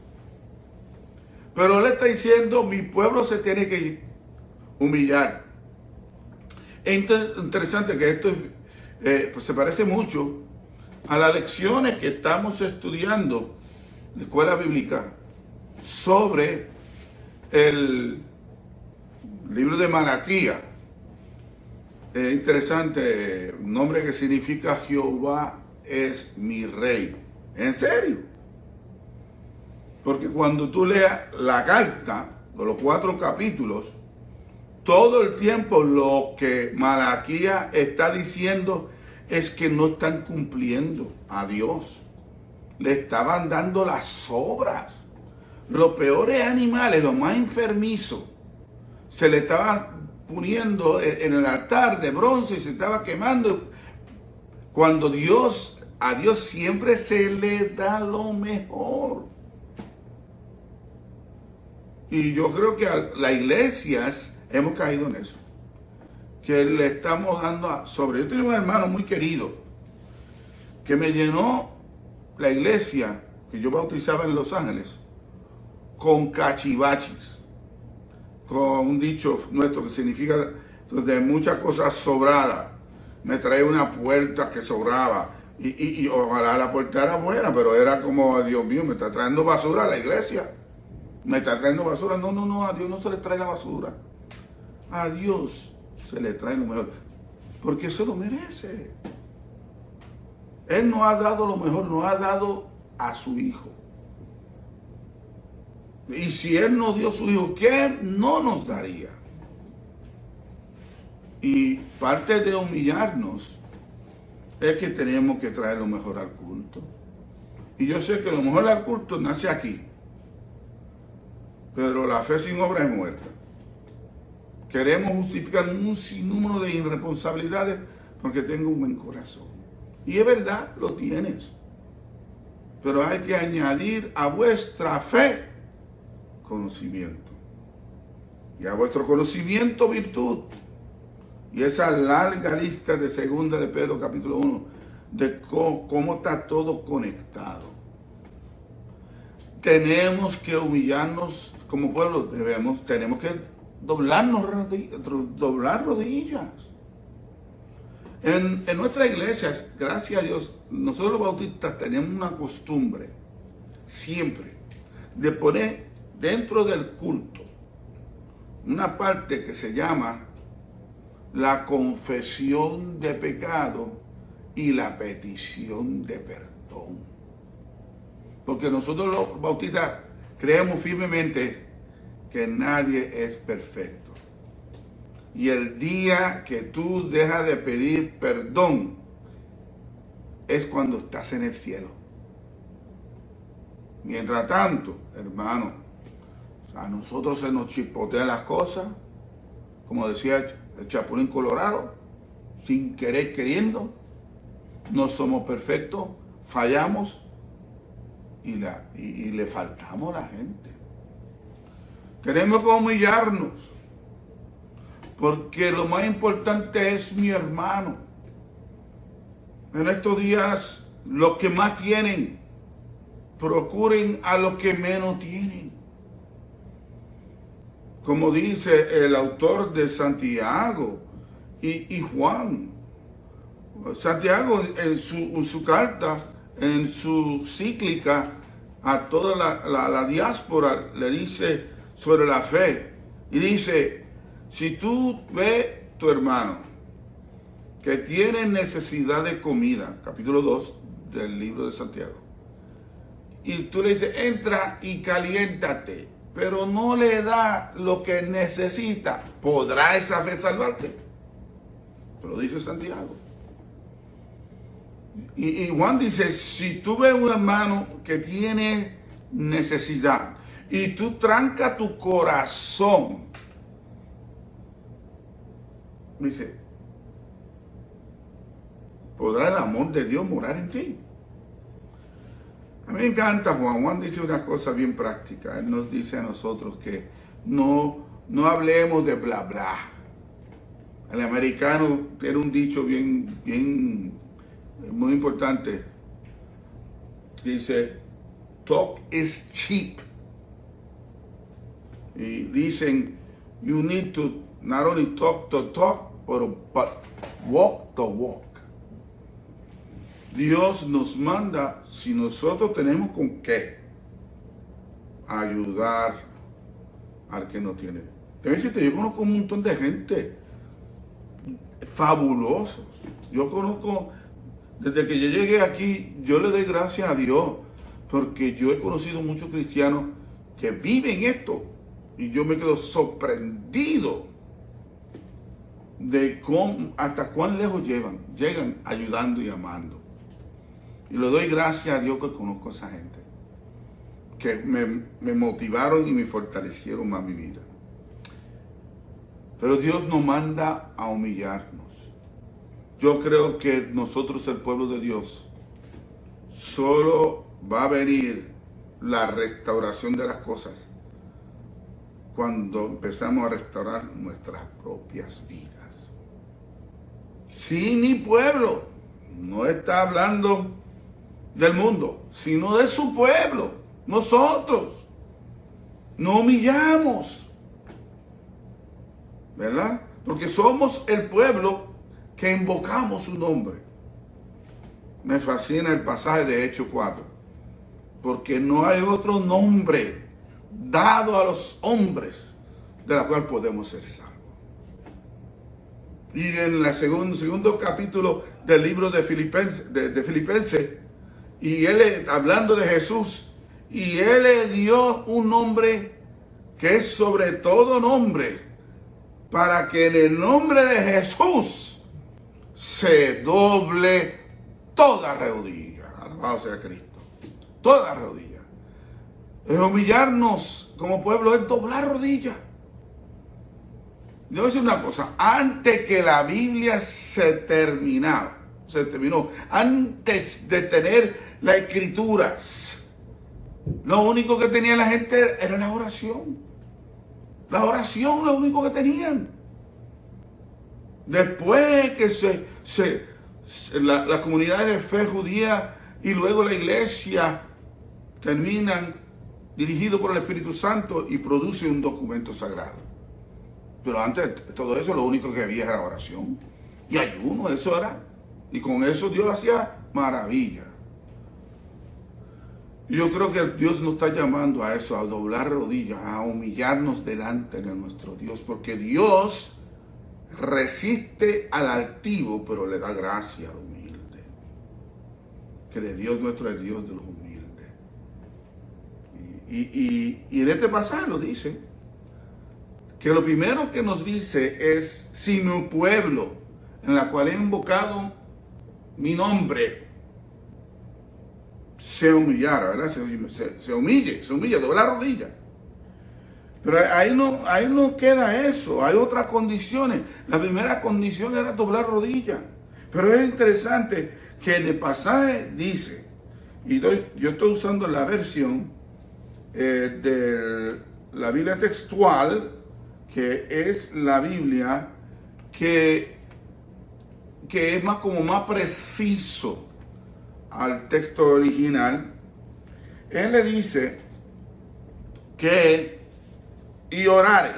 Speaker 6: Pero Él está diciendo, mi pueblo se tiene que humillar. Es interesante que esto pues se parece mucho a las lecciones que estamos estudiando en la escuela bíblica sobre el libro de Malaquías. Es interesante, un nombre que significa Jehová es mi rey. ¿En serio? Porque cuando tú leas la carta, de los 4 capítulos, todo el tiempo lo que Malaquías está diciendo es que no están cumpliendo a Dios. Le estaban dando las obras. Los peores animales, los más enfermizos, se le estaba poniendo en el altar de bronce y se estaba quemando. Cuando a Dios siempre se le da lo mejor. Y yo creo que a las iglesias hemos caído en eso. Que le estamos dando sobre. Yo tenía un hermano muy querido que me llenó la iglesia que yo bautizaba en Los Ángeles con cachivachis, con un dicho nuestro que significa de muchas cosas sobradas. Me traía una puerta que sobraba y ojalá la puerta era buena, pero era como, Dios mío, me está trayendo basura a la iglesia. Me está trayendo basura. No, a Dios no se le trae la basura. A Dios se le trae lo mejor, porque se lo merece. Él nos ha dado lo mejor, nos ha dado a su Hijo. Y si Él nos dio su Hijo, ¿qué no nos daría? Y parte de humillarnos es que tenemos que traer lo mejor al culto. Y yo sé que lo mejor al culto nace aquí. Pero la fe sin obra es muerta. Queremos justificar un sinnúmero de irresponsabilidades porque tengo un buen corazón. Y es verdad, lo tienes. Pero hay que añadir a vuestra fe conocimiento. Y a vuestro conocimiento virtud. Y esa larga lista de 2 de Pedro capítulo 1 de cómo está todo conectado. Tenemos que humillarnos como pueblo, tenemos que doblar rodillas. En nuestras iglesias, gracias a Dios, nosotros los bautistas tenemos una costumbre siempre de poner dentro del culto una parte que se llama la confesión de pecado y la petición de perdón. Porque nosotros los bautistas creemos firmemente que nadie es perfecto. Y el día que tú dejas de pedir perdón es cuando estás en el cielo. Mientras tanto, hermano, a nosotros se nos chispotean las cosas, como decía el Chapulín Colorado, sin querer queriendo. No somos perfectos, fallamos y le faltamos a la gente. Tenemos que humillarnos, porque lo más importante es mi hermano. En estos días, los que más tienen, procuren a los que menos tienen. Como dice el autor de Santiago y Juan. Santiago en su carta, en su cíclica a toda la diáspora, le dice sobre la fe. Y dice, si tú ves tu hermano que tiene necesidad de comida, capítulo 2 del libro de Santiago, y tú le dices, entra y caliéntate, pero no le da lo que necesita, ¿podrá esa fe salvarte? Lo dice Santiago. Y Juan dice, si tú ves un hermano que tiene necesidad y tú trancas tu corazón, dice, ¿podrá el amor de Dios morar en ti? A mí me encanta Juan. Juan dice una cosa bien práctica. Él nos dice a nosotros que no hablemos de bla bla. El americano tiene un dicho muy importante. Dice, talk is cheap. Y dicen, you need to not only talk the talk, but walk the walk. Dios nos manda, si nosotros tenemos con qué, ayudar al que no tiene. Te voy a decirte, yo conozco un montón de gente fabulosos. Yo conozco, desde que yo llegué aquí, yo le doy gracias a Dios, porque yo he conocido muchos cristianos que viven esto, y yo me quedo sorprendido de hasta cuán lejos llegan ayudando y amando. Y le doy gracias a Dios que conozco a esa gente, que me motivaron y me fortalecieron más mi vida. Pero Dios nos manda a humillarnos. Yo creo que nosotros, el pueblo de Dios, solo va a venir la restauración de las cosas cuando empezamos a restaurar nuestras propias vidas. Si mi pueblo no está hablando del mundo, sino de su pueblo, nosotros nos humillamos, ¿verdad? Porque somos el pueblo que invocamos su nombre. Me fascina el pasaje de Hechos 4, porque no hay otro nombre dado a los hombres de la cual podemos ser salvos. Y en el segundo capítulo del libro de Filipenses, y él hablando de Jesús, y él le dio un nombre que es sobre todo nombre, para que en el nombre de Jesús se doble toda rodilla. Alabado sea Cristo. Toda rodilla. Es humillarnos como pueblo, es doblar rodilla. Yo voy a decir una cosa, antes que la Biblia se terminó, antes de tener las escrituras, lo único que tenía la gente era la oración. La oración, lo único que tenían. Después que la comunidad de fe judía y luego la iglesia terminan dirigidos por el Espíritu Santo y produce un documento sagrado. Pero antes de todo eso, lo único que había era oración y ayuno, eso era. Y con eso Dios hacía maravilla. Y yo creo que Dios nos está llamando a eso, a doblar rodillas, a humillarnos delante de nuestro Dios, porque Dios resiste al altivo, pero le da gracia al humilde. Que el Dios nuestro es el Dios de los humildes. Y en este pasaje lo dice, que lo primero que nos dice es, si mi pueblo, en la cual he invocado mi nombre, se humillara, ¿verdad? Se humille, dobla la rodilla. Pero ahí no queda eso, hay otras condiciones. La primera condición era doblar rodilla. Pero es interesante que en el pasaje dice, y yo estoy usando la versión de la Biblia textual, que es la Biblia que es más preciso al texto original. Él le dice que y orare.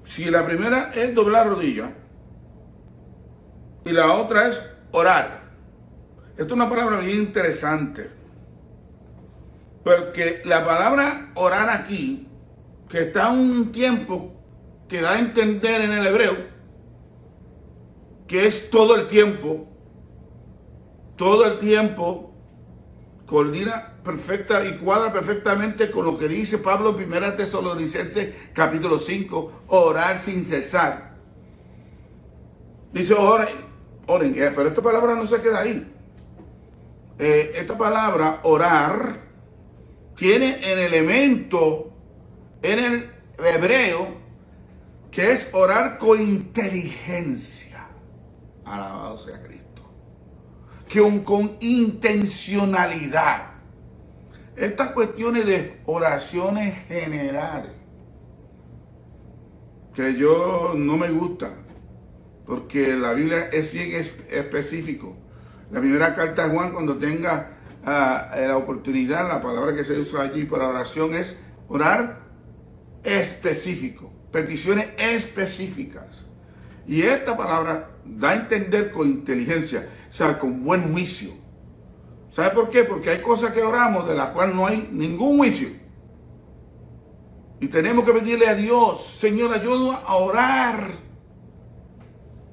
Speaker 6: Si la primera es doblar rodilla y la otra es orar. Esto es una palabra bien interesante, porque la palabra orar aquí, que está un tiempo que da a entender en el hebreo, que es todo el tiempo, coordina perfecta y cuadra perfectamente con lo que dice Pablo en 1 Tesalonicenses capítulo 5, orar sin cesar. Dice oren, pero esta palabra no se queda ahí. Esta palabra orar tiene el elemento en el hebreo que es orar con inteligencia. Alabado sea Cristo. Con intencionalidad. Estas cuestiones de oraciones generales, que yo no me gusta, porque la Biblia es bien específico. La primera carta de Juan, cuando tenga la oportunidad, la palabra que se usa allí para oración es orar específico, peticiones específicas. Y esta palabra da a entender con inteligencia, o sea, con buen juicio. ¿Sabe por qué? Porque hay cosas que oramos de las cuales no hay ningún juicio. Y tenemos que pedirle a Dios, Señor, ayúdanos a orar.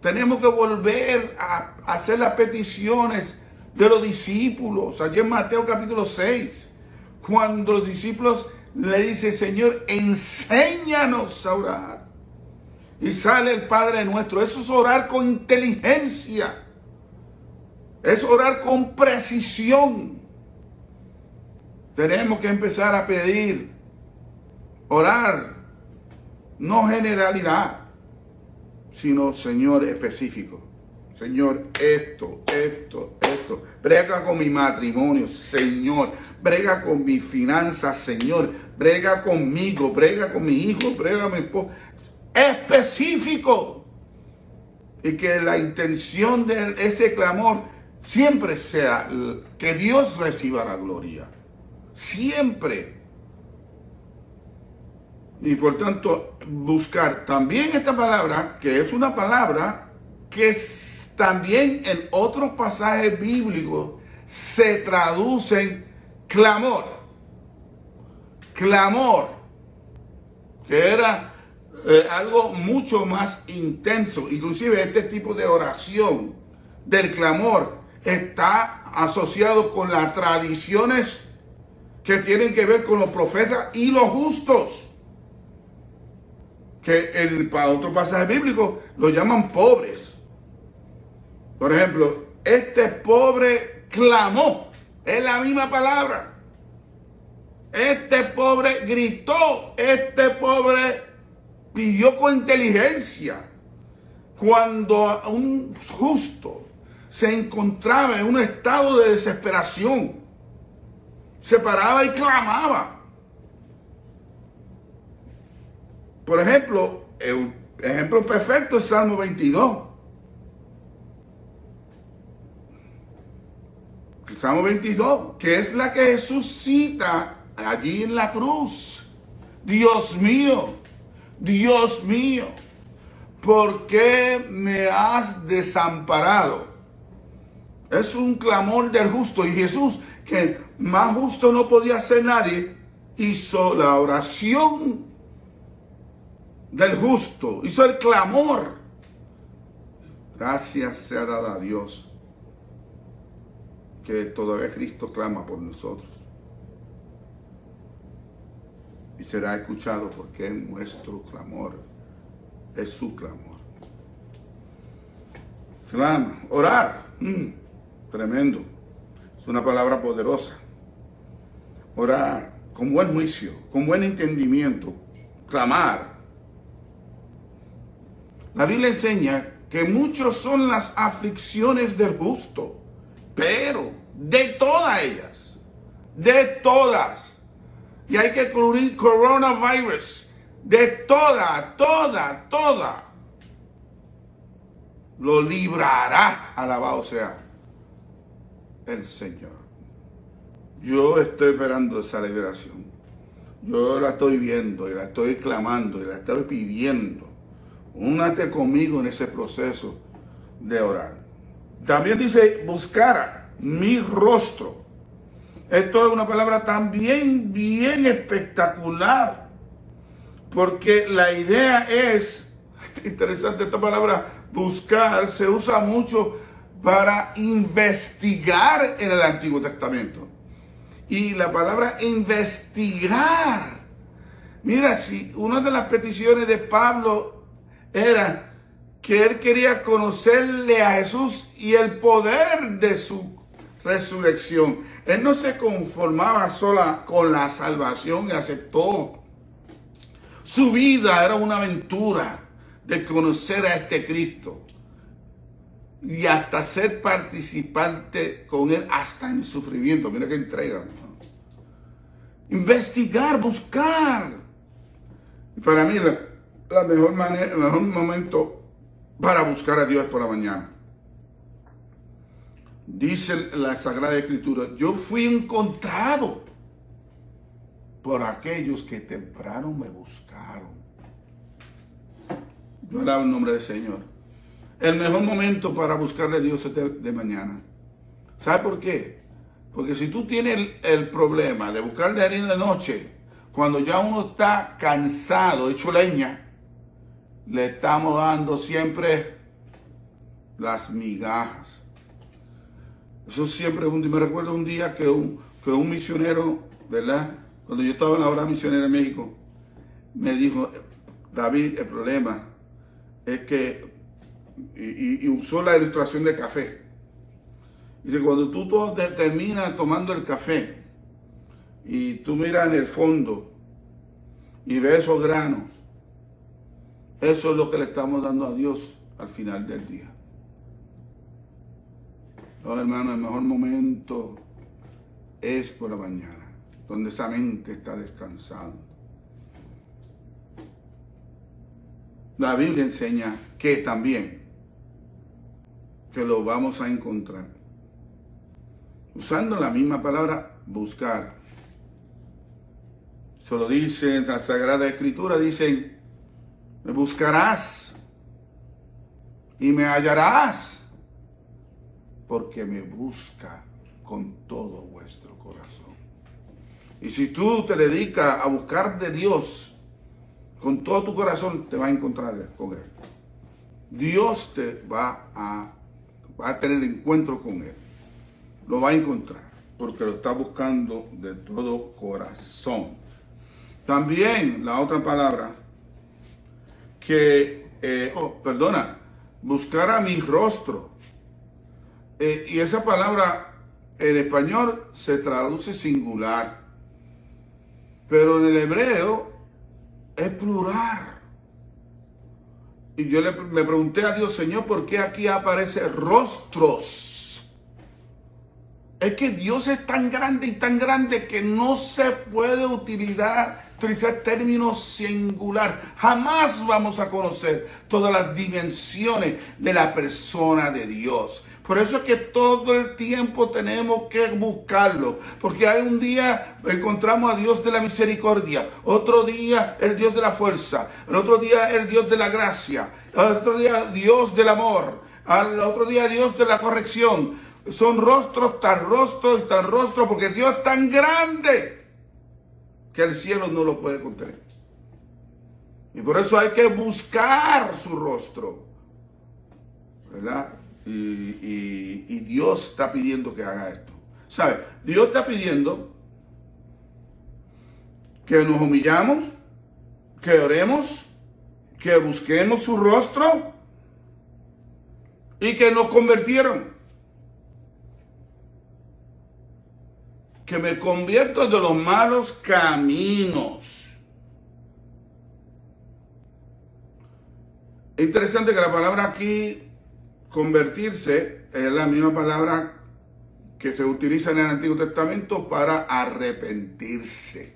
Speaker 6: Tenemos que volver a hacer las peticiones de los discípulos. Allí en Mateo capítulo 6, cuando los discípulos le dicen, Señor, enséñanos a orar. Y sale el Padre nuestro. Eso es orar con inteligencia. Es orar con precisión. Tenemos que empezar a pedir, orar No generalidad, sino, Señor, específico. Señor, esto. Brega con mi matrimonio, Señor. Brega con mis finanzas, Señor. Brega conmigo, brega con mi hijo, brega con mi esposo. Específico. Y que la intención de ese clamor siempre sea que Dios reciba la gloria. Siempre. Y por tanto, buscar también esta palabra, que es una palabra que también en otros pasajes bíblicos se traduce en clamor. Clamor. Que era algo mucho más intenso. Inclusive este tipo de oración del clamor está asociado con las tradiciones que tienen que ver con los profetas y los justos. Que para otro pasaje bíblico lo llaman pobres. Por ejemplo, este pobre clamó. Es la misma palabra. Este pobre gritó. Este pobre pidió con inteligencia. Cuando un justo se encontraba en un estado de desesperación, se paraba y clamaba. Por ejemplo, el ejemplo perfecto es Salmo 22. El Salmo 22, que es la que Jesús cita allí en la cruz. Dios mío, ¿por qué me has desamparado? Es un clamor del justo. Y Jesús, que más justo no podía ser nadie, hizo la oración del justo, hizo el clamor. Gracias sea dada a Dios que todavía Cristo clama por nosotros y será escuchado, porque nuestro clamor es su clamor. Clama, orar, tremendo, es una palabra poderosa. Orar con buen juicio, con buen entendimiento, clamar. La Biblia enseña que muchos son las aflicciones del justo, pero de todas ellas, y hay que incluir coronavirus, de toda, lo librará, alabado sea el Señor. Yo estoy esperando esa liberación. Yo la estoy viendo y la estoy clamando y la estoy pidiendo. Únate conmigo en ese proceso de orar. También dice, buscar mi rostro. Esto es una palabra también bien espectacular, porque la idea es, interesante, esta palabra buscar se usa mucho para investigar en el Antiguo Testamento. Y la palabra investigar, mira, si una de las peticiones de Pablo era que él quería conocerle a Jesús y el poder de su resurrección. Él no se conformaba sola con la salvación y aceptó. Su vida era una aventura de conocer a este Cristo y hasta ser participante con él hasta en el sufrimiento. Mira qué entrega, ¿no? Investigar, buscar. Y para mí el mejor momento para buscar a Dios por la mañana. Dice la Sagrada Escritura, yo fui encontrado por aquellos que temprano me buscaron. Yo alabo el nombre del Señor. El mejor momento para buscarle a Dios es de mañana. ¿Sabe por qué? Porque si tú tienes el problema de buscarle a Él en la noche, cuando ya uno está cansado, hecho leña, le estamos dando siempre las migajas. Eso siempre es un día. Me recuerdo un día que un misionero, ¿verdad? Cuando yo estaba en la obra misionera en México, me dijo, David, el problema es que, y usó la ilustración de café. Dice, cuando tú terminas tomando el café y tú miras en el fondo y ves esos granos, Eso es lo que le estamos dando a Dios al final del día. Oh, hermano, el mejor momento es por la mañana, donde esa mente está descansando. La Biblia enseña que también, que lo vamos a encontrar. Usando la misma palabra, buscar. Solo dice en la Sagrada Escritura, dicen, me buscarás y me hallarás, porque me busca con todo vuestro corazón. Y si tú te dedicas a buscar de Dios con todo tu corazón, te vas a encontrar con Él. Dios te va a tener encuentro con Él. Lo va a encontrar, porque lo está buscando de todo corazón. También la otra palabra, buscar a mi rostro. Y esa palabra en español se traduce singular, pero en el hebreo es plural. Y yo me pregunté a Dios, Señor, ¿por qué aquí aparece rostros? Es que Dios es tan grande que no se puede utilizar términos singular. Jamás vamos a conocer todas las dimensiones de la persona de Dios. Por eso es que todo el tiempo tenemos que buscarlo. Porque hay un día encontramos a Dios de la misericordia. Otro día el Dios de la fuerza. El otro día el Dios de la gracia. El otro día Dios del amor. El otro día Dios de la corrección. Son rostros, tan rostros, porque Dios es tan grande que el cielo no lo puede contener. Y por eso hay que buscar su rostro, ¿verdad? Y Dios está pidiendo que haga esto. ¿Sabe? Dios está pidiendo que nos humillamos, que oremos, que busquemos su rostro y que nos convirtieron. Que me convierto de los malos caminos. Es interesante que la palabra aquí, convertirse, es la misma palabra que se utiliza en el Antiguo Testamento para arrepentirse.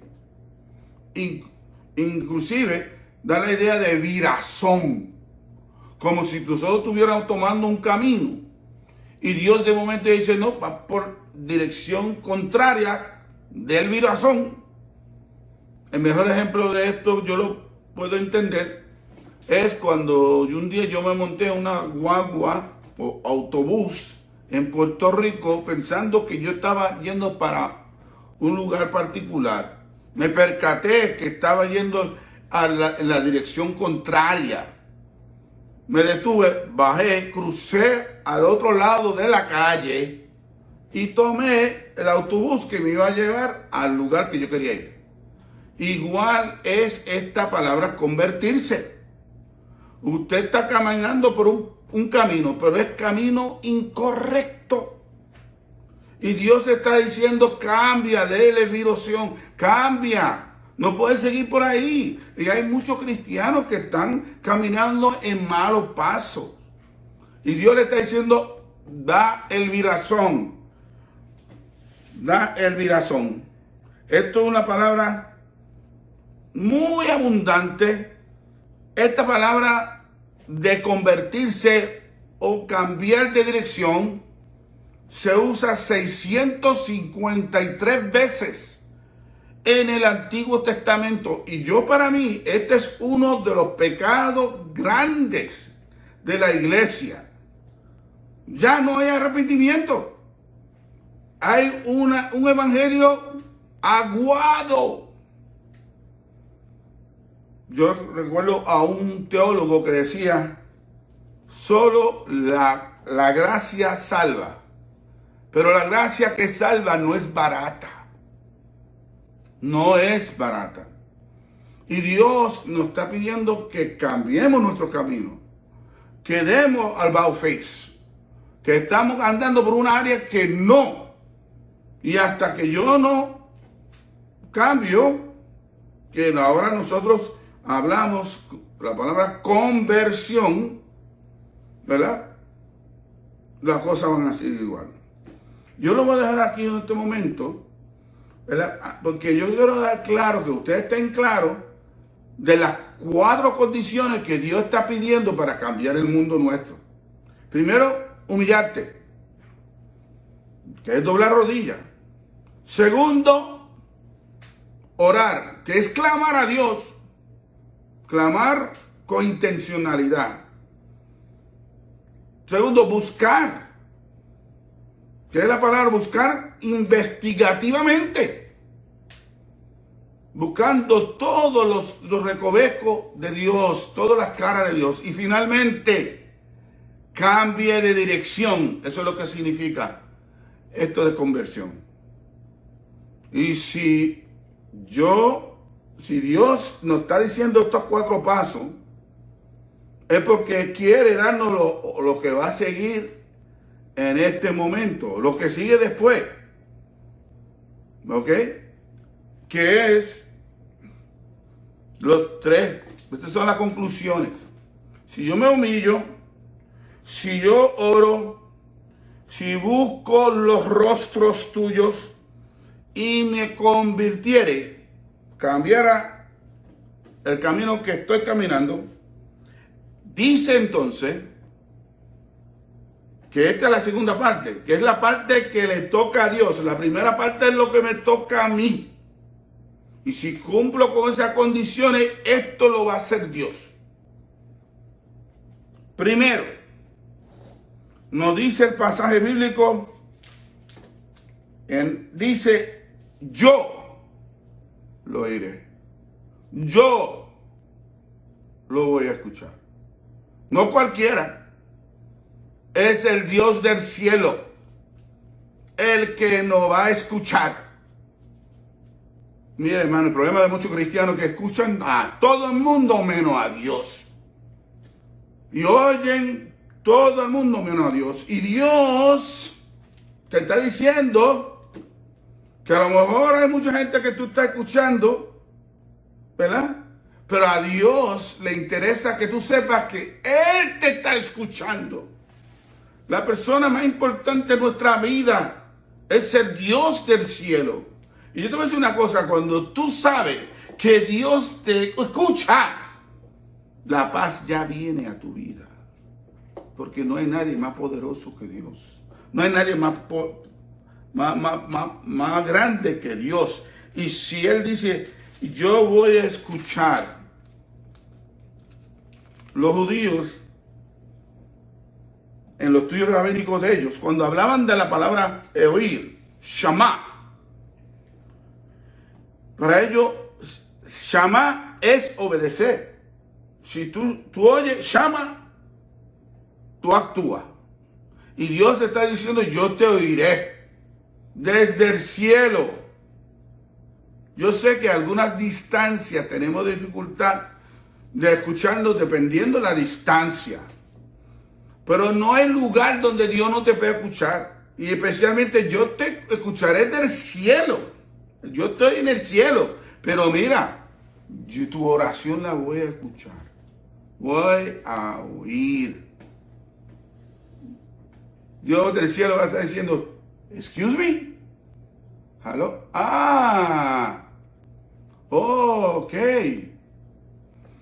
Speaker 6: Inclusive da la idea de virazón, como si nosotros estuviéramos tomando un camino y Dios de momento dice, no, va por dirección contraria del virazón. El mejor ejemplo de esto, yo lo puedo entender, es cuando un día yo me monté en una guagua o autobús en Puerto Rico pensando que yo estaba yendo para un lugar particular. Me percaté que estaba yendo en la dirección contraria. Me detuve, bajé, crucé al otro lado de la calle y tomé el autobús que me iba a llevar al lugar que yo quería ir. Igual es esta palabra convertirse. Usted está caminando por un camino, pero es camino incorrecto. Y Dios está diciendo, cambia, déle dirección, cambia. No puede seguir por ahí. Y hay muchos cristianos que están caminando en malos pasos. Y Dios le está diciendo, da el virazón. Da el virazón. Esto es una palabra muy abundante. Esta palabra de convertirse o cambiar de dirección se usa 653 veces en el Antiguo Testamento. Y para mí, este es uno de los pecados grandes de la iglesia. Ya no hay arrepentimiento. Hay un evangelio aguado. Yo recuerdo a un teólogo que decía, solo la gracia salva. Pero la gracia que salva no es barata. No es barata. Y Dios nos está pidiendo que cambiemos nuestro camino. Que demos al about face. Que estamos andando por una área que no. Y hasta que yo no cambio, que ahora nosotros hablamos la palabra conversión, ¿verdad? Las cosas van a ser igual. Yo lo voy a dejar aquí en este momento, ¿verdad? Porque yo quiero dar claro, que ustedes estén claros de las 4 condiciones que Dios está pidiendo para cambiar el mundo nuestro. Primero, humillarte, que es doblar rodillas. Segundo, orar, que es clamar a Dios. Clamar con intencionalidad. Segundo, buscar, que es la palabra buscar investigativamente. Buscando todos los recovecos de Dios, todas las caras de Dios. Y finalmente, cambie de dirección. Eso es lo que significa esto de conversión. Y si Dios nos está diciendo estos 4 pasos, es porque quiere darnos lo que va a seguir en este momento, lo que sigue después. ¿Ok? Que es los 3. Estas son las conclusiones. Si yo me humillo, si yo oro, si busco los rostros tuyos y me convirtiere, cambiara el camino que estoy caminando, dice entonces que esta es la segunda parte, que es la parte que le toca a Dios. La primera parte es lo que me toca a mí. Y si cumplo con esas condiciones, esto lo va a hacer Dios. Primero, nos dice el pasaje bíblico, dice, yo lo oiré. Yo lo voy a escuchar. No cualquiera. Es el Dios del cielo el que nos va a escuchar. Mire, hermano, el problema de muchos cristianos que escuchan a todo el mundo menos a Dios. Y oyen todo el mundo menos a Dios. Y Dios te está diciendo que a lo mejor hay mucha gente que tú estás escuchando, ¿verdad? Pero a Dios le interesa que tú sepas que Él te está escuchando. La persona más importante de nuestra vida es el Dios del cielo. Y yo te voy a decir una cosa, cuando tú sabes que Dios te escucha, la paz ya viene a tu vida. Porque no hay nadie más poderoso que Dios. No hay nadie más grande que Dios. Y si Él dice, yo voy a escuchar, los judíos, en los estudios rabínicos de ellos, cuando hablaban de la palabra oír, shama, para ellos, shama es obedecer. Si tú oyes, shama, tú actúas. Y Dios te está diciendo, yo te oiré desde el cielo. Yo sé que a algunas distancias tenemos dificultad de escucharnos dependiendo de la distancia. Pero no hay lugar donde Dios no te pueda escuchar. Y especialmente yo te escucaré del cielo. Yo estoy en el cielo. Pero mira, tu oración la voy a escuchar. Voy a oír. Dios del cielo va a estar diciendo, excuse me. Hello. Ok.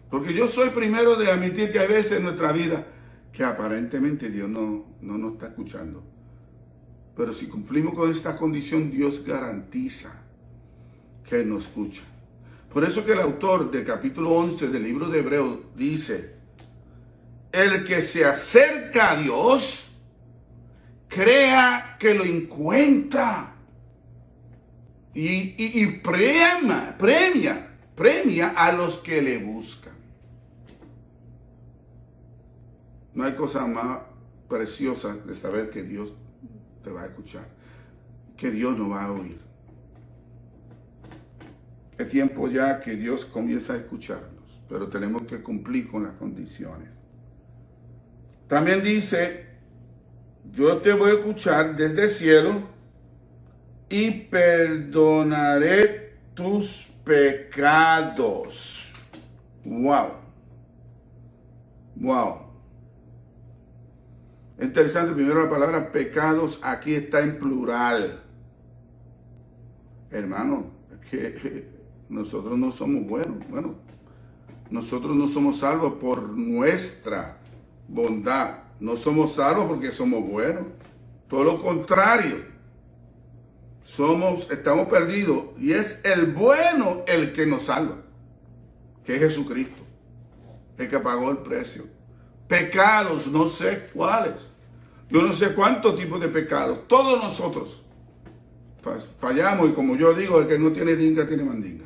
Speaker 6: Porque yo soy primero de admitir que hay veces en nuestra vida que aparentemente Dios no nos está escuchando. Pero si cumplimos con esta condición, Dios garantiza que Él nos escucha. Por eso que el autor del capítulo 11 del libro de Hebreos dice, el que se acerca a Dios, crea que lo encuentra. Y premia a los que le buscan. No hay cosa más preciosa de saber que Dios te va a escuchar, que Dios nos va a oír. Es tiempo ya que Dios comienza a escucharnos, pero tenemos que cumplir con las condiciones. También dice, yo te voy a escuchar desde el cielo y perdonaré tus pecados. Wow. Wow. Interesante, primero la palabra pecados aquí está en plural. Hermano, es que nosotros no somos buenos. Bueno, nosotros no somos salvos por nuestra bondad. No somos salvos porque somos buenos. Todo lo contrario. Estamos perdidos. Y es el bueno el que nos salva. Que es Jesucristo. El que pagó el precio. Pecados, no sé cuáles. Yo no sé cuántos tipos de pecados. Todos nosotros fallamos. Y como yo digo, el que no tiene dinga tiene mandinga.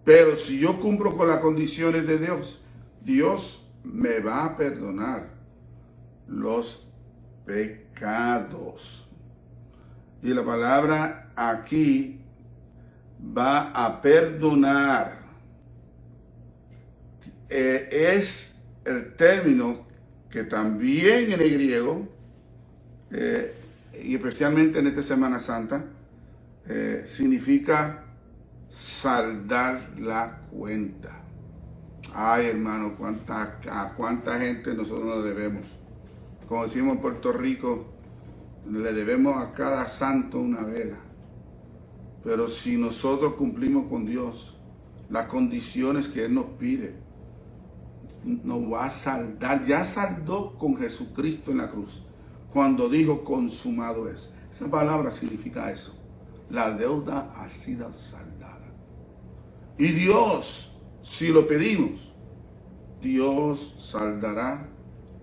Speaker 6: Pero si yo cumplo con las condiciones de Dios, Dios me va a perdonar los pecados. Y la palabra aquí va a perdonar. Es el término que también en el griego, y especialmente en esta Semana Santa, significa saldar la cuenta. Ay, hermano, a cuánta gente nosotros nos debemos. Como decimos en Puerto Rico, le debemos a cada santo una vela. Pero si nosotros cumplimos con Dios las condiciones que Él nos pide, nos va a saldar. Ya saldó con Jesucristo en la cruz, cuando dijo consumado es. Esa palabra significa eso. La deuda ha sido saldada. Y Dios, si lo pedimos, Dios saldará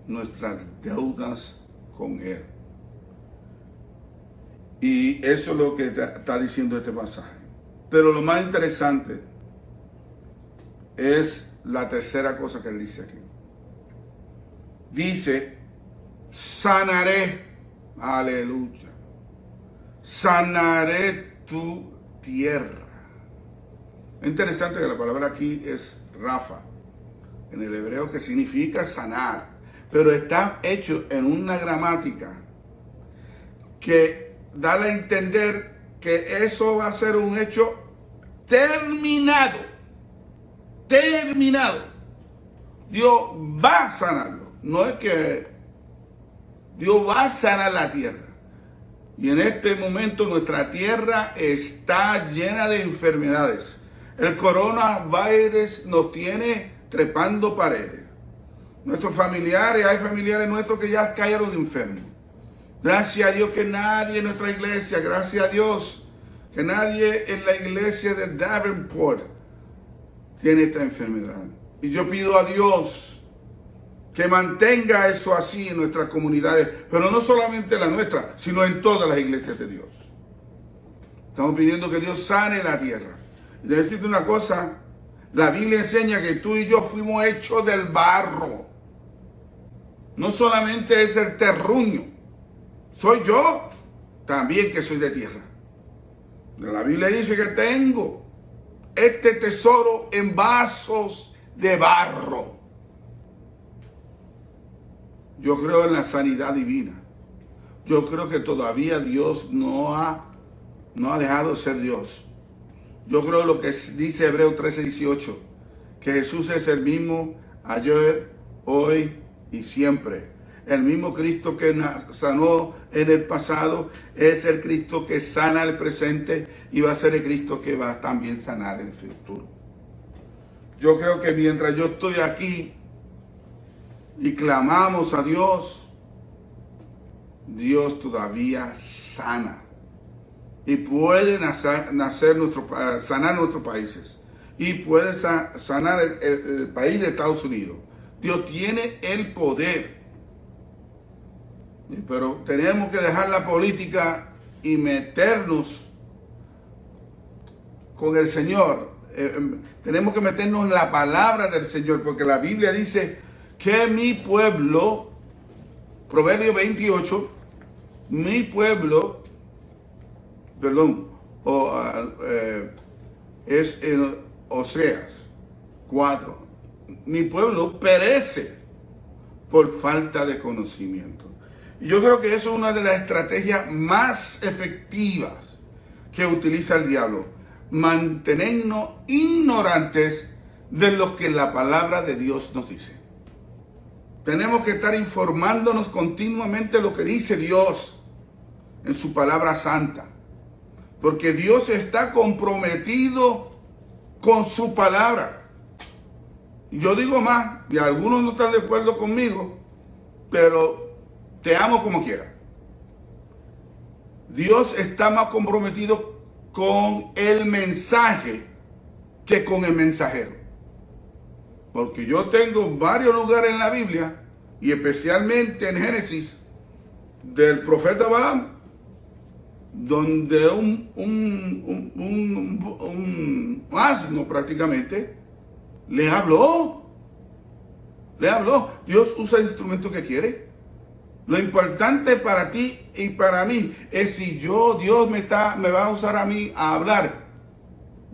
Speaker 6: nuestras deudas con Él. Y eso es lo que está diciendo este pasaje. Pero lo más interesante es la tercera cosa que Él dice aquí. Dice, sanaré, aleluya, sanaré tu tierra. Es interesante que la palabra aquí es Rafa, en el hebreo, que significa sanar, pero está hecho en una gramática que da a entender que eso va a ser un hecho terminado. Terminado. Dios va a sanarlo. No es que Dios va a sanar la tierra. Y en este momento nuestra tierra está llena de enfermedades. El coronavirus nos tiene trepando paredes. Nuestros familiares, hay familiares nuestros que ya cayeron enfermos. Gracias a Dios que nadie en nuestra iglesia, gracias a Dios que nadie en la iglesia de Davenport tiene esta enfermedad. Y yo pido a Dios que mantenga eso así en nuestras comunidades, pero no solamente la nuestra, sino en todas las iglesias de Dios. Estamos pidiendo que Dios sane la tierra. Y le decirte una cosa, la Biblia enseña que tú y yo fuimos hechos del barro. No solamente es el terruño, soy yo también que soy de tierra. La Biblia dice que tengo este tesoro en vasos de barro. Yo creo en la sanidad divina. Yo creo que todavía Dios no ha dejado de ser Dios. Yo creo lo que dice Hebreos 13:18, que Jesús es el mismo ayer, hoy y siempre. El mismo Cristo que sanó en el pasado es el Cristo que sana el presente y va a ser el Cristo que va a también sanar el futuro. Yo creo que mientras yo estoy aquí y clamamos a Dios, Dios todavía sana y puede sanar nuestros países y puede sanar el país de Estados Unidos. Dios tiene el poder. Pero tenemos que dejar la política y meternos con el Señor. Tenemos que meternos en la palabra del Señor, porque la Biblia dice que mi pueblo, Proverbio 28, mi pueblo, es en Oseas 4, mi pueblo perece por falta de conocimiento. Y yo creo que eso es una de las estrategias más efectivas que utiliza el diablo. Mantenernos ignorantes de lo que la palabra de Dios nos dice. Tenemos que estar informándonos continuamente de lo que dice Dios en su palabra santa. Porque Dios está comprometido con su palabra. Yo digo más, y algunos no están de acuerdo conmigo, pero te amo como quiera. Dios está más comprometido con el mensaje que con el mensajero. Porque yo tengo varios lugares en la Biblia, y especialmente en Génesis, del profeta Balaam, donde un asno prácticamente le habló. Dios usa el instrumento que quiere. Lo importante para ti y para mí es si Dios me va a usar a mí a hablar.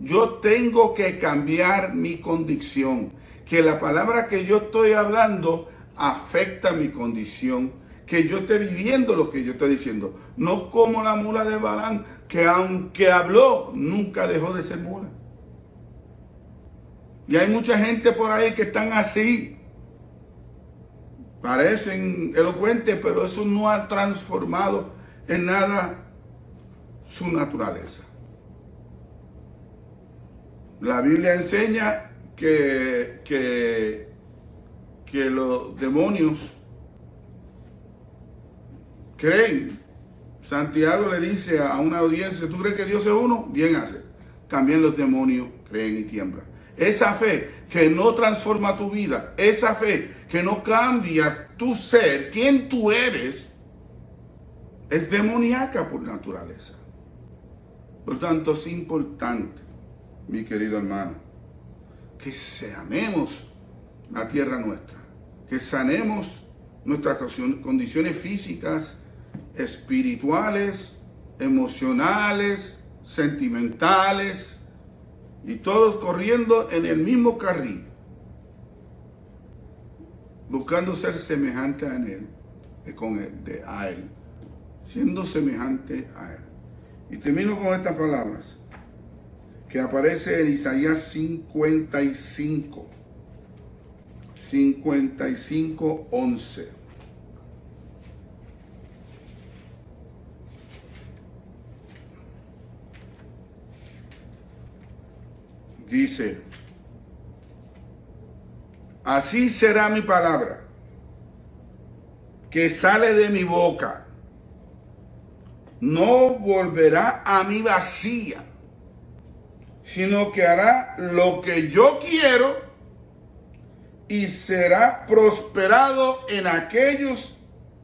Speaker 6: Yo tengo que cambiar mi condición. Que la palabra que yo estoy hablando afecta mi condición. Que yo esté viviendo lo que yo estoy diciendo. No como la mula de Balaam, que aunque habló, nunca dejó de ser mula. Y hay mucha gente por ahí que están así. Parecen elocuentes, pero eso no ha transformado en nada su naturaleza. La Biblia enseña que los demonios creen. Santiago le dice a una audiencia: ¿tú crees que Dios es uno? Bien hace. También los demonios creen y tiemblan. Esa fe que no transforma tu vida, esa fe que no cambia tu ser, quién tú eres, es demoníaca por naturaleza. Por tanto, es importante, mi querido hermano, que sanemos la tierra nuestra, que sanemos nuestras condiciones físicas, espirituales, emocionales, sentimentales, y todos corriendo en el mismo carril, buscando ser semejante a él, siendo semejante a él. Y termino con estas palabras que aparece en Isaías 55, 11. Dice: así será mi palabra que sale de mi boca. No volverá a mí vacía, sino que hará lo que yo quiero y será prosperado en aquellos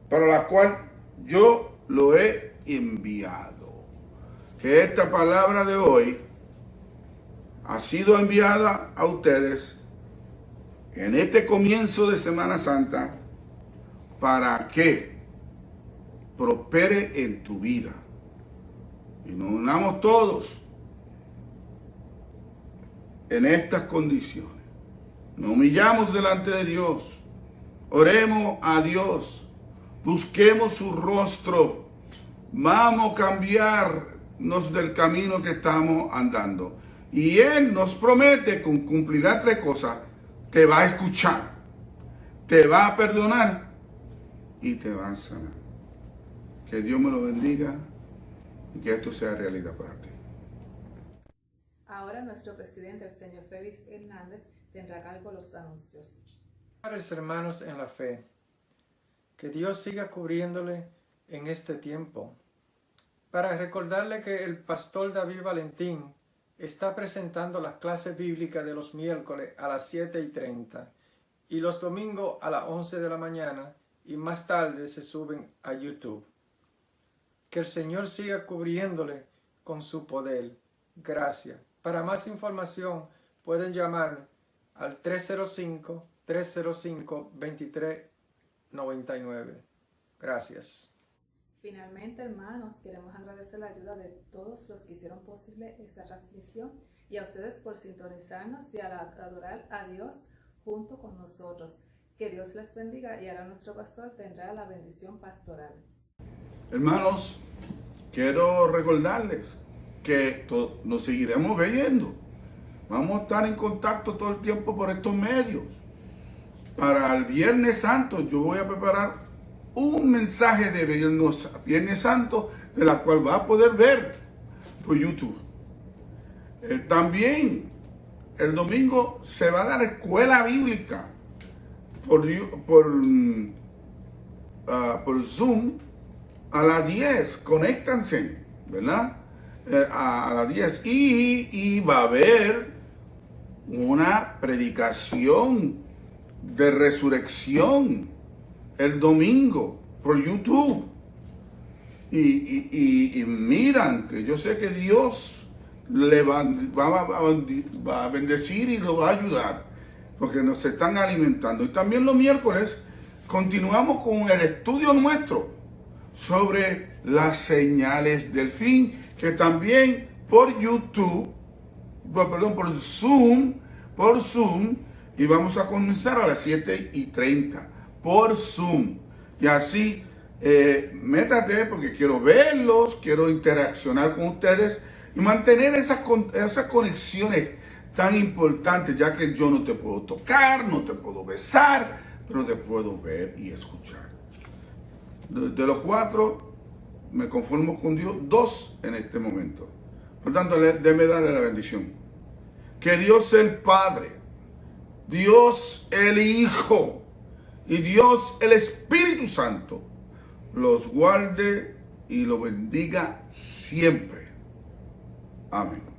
Speaker 6: para la cual yo lo he enviado. Que esta palabra de hoy ha sido enviada a ustedes en este comienzo de Semana Santa para que prospere en tu vida. Y nos unamos todos en estas condiciones. Nos humillamos delante de Dios. Oremos a Dios. Busquemos su rostro. Vamos a cambiarnos del camino que estamos andando. Y Él nos promete que cumplirá 3 cosas. Te va a escuchar, te va a perdonar y te va a sanar. Que Dios me lo bendiga y que esto sea realidad para ti.
Speaker 1: Ahora nuestro presidente, el señor Félix Hernández, tendrá a cargo los anuncios.
Speaker 11: Hermanos en la fe, que Dios siga cubriéndole en este tiempo. Para recordarle que el pastor David Valentín está presentando las clases bíblicas de los miércoles a las 7:30 y los domingos a las 11 de la mañana, y más tarde se suben a YouTube. Que el Señor siga cubriéndole con su poder. Gracias. Para más información pueden llamar al 305-305-2399. Gracias.
Speaker 1: Finalmente, hermanos, queremos agradecer la ayuda de todos los que hicieron posible esta transmisión y a ustedes por sintonizarnos y adorar a Dios junto con nosotros. Que Dios les bendiga y ahora nuestro pastor tendrá la bendición pastoral.
Speaker 6: Hermanos, quiero recordarles que nos seguiremos viendo. Vamos a estar en contacto todo el tiempo por estos medios. para el Viernes Santo yo voy a preparar un mensaje de Viernes Santo, de la cual va a poder ver por YouTube. También el domingo se va a dar escuela bíblica por Zoom a las 10. Conéctanse, ¿verdad? A las 10. Y va a haber una predicación de resurrección el domingo por YouTube. Y miran que yo sé que Dios le va a bendecir y lo va a ayudar, porque nos están alimentando. Y también los miércoles continuamos con el estudio nuestro sobre las señales del fin, que también por YouTube, por Zoom, y vamos a comenzar a las 7:30 por Zoom. Y así, métate, porque quiero verlos, quiero interaccionar con ustedes y mantener esas conexiones tan importantes, ya que yo no te puedo tocar, no te puedo besar, pero te puedo ver y escuchar. De los 4, me conformo con Dios, 2 en este momento. Por tanto, déme darle la bendición. Que Dios el Padre, Dios el Hijo y Dios el Espíritu Santo los guarde y los bendiga siempre. Amén.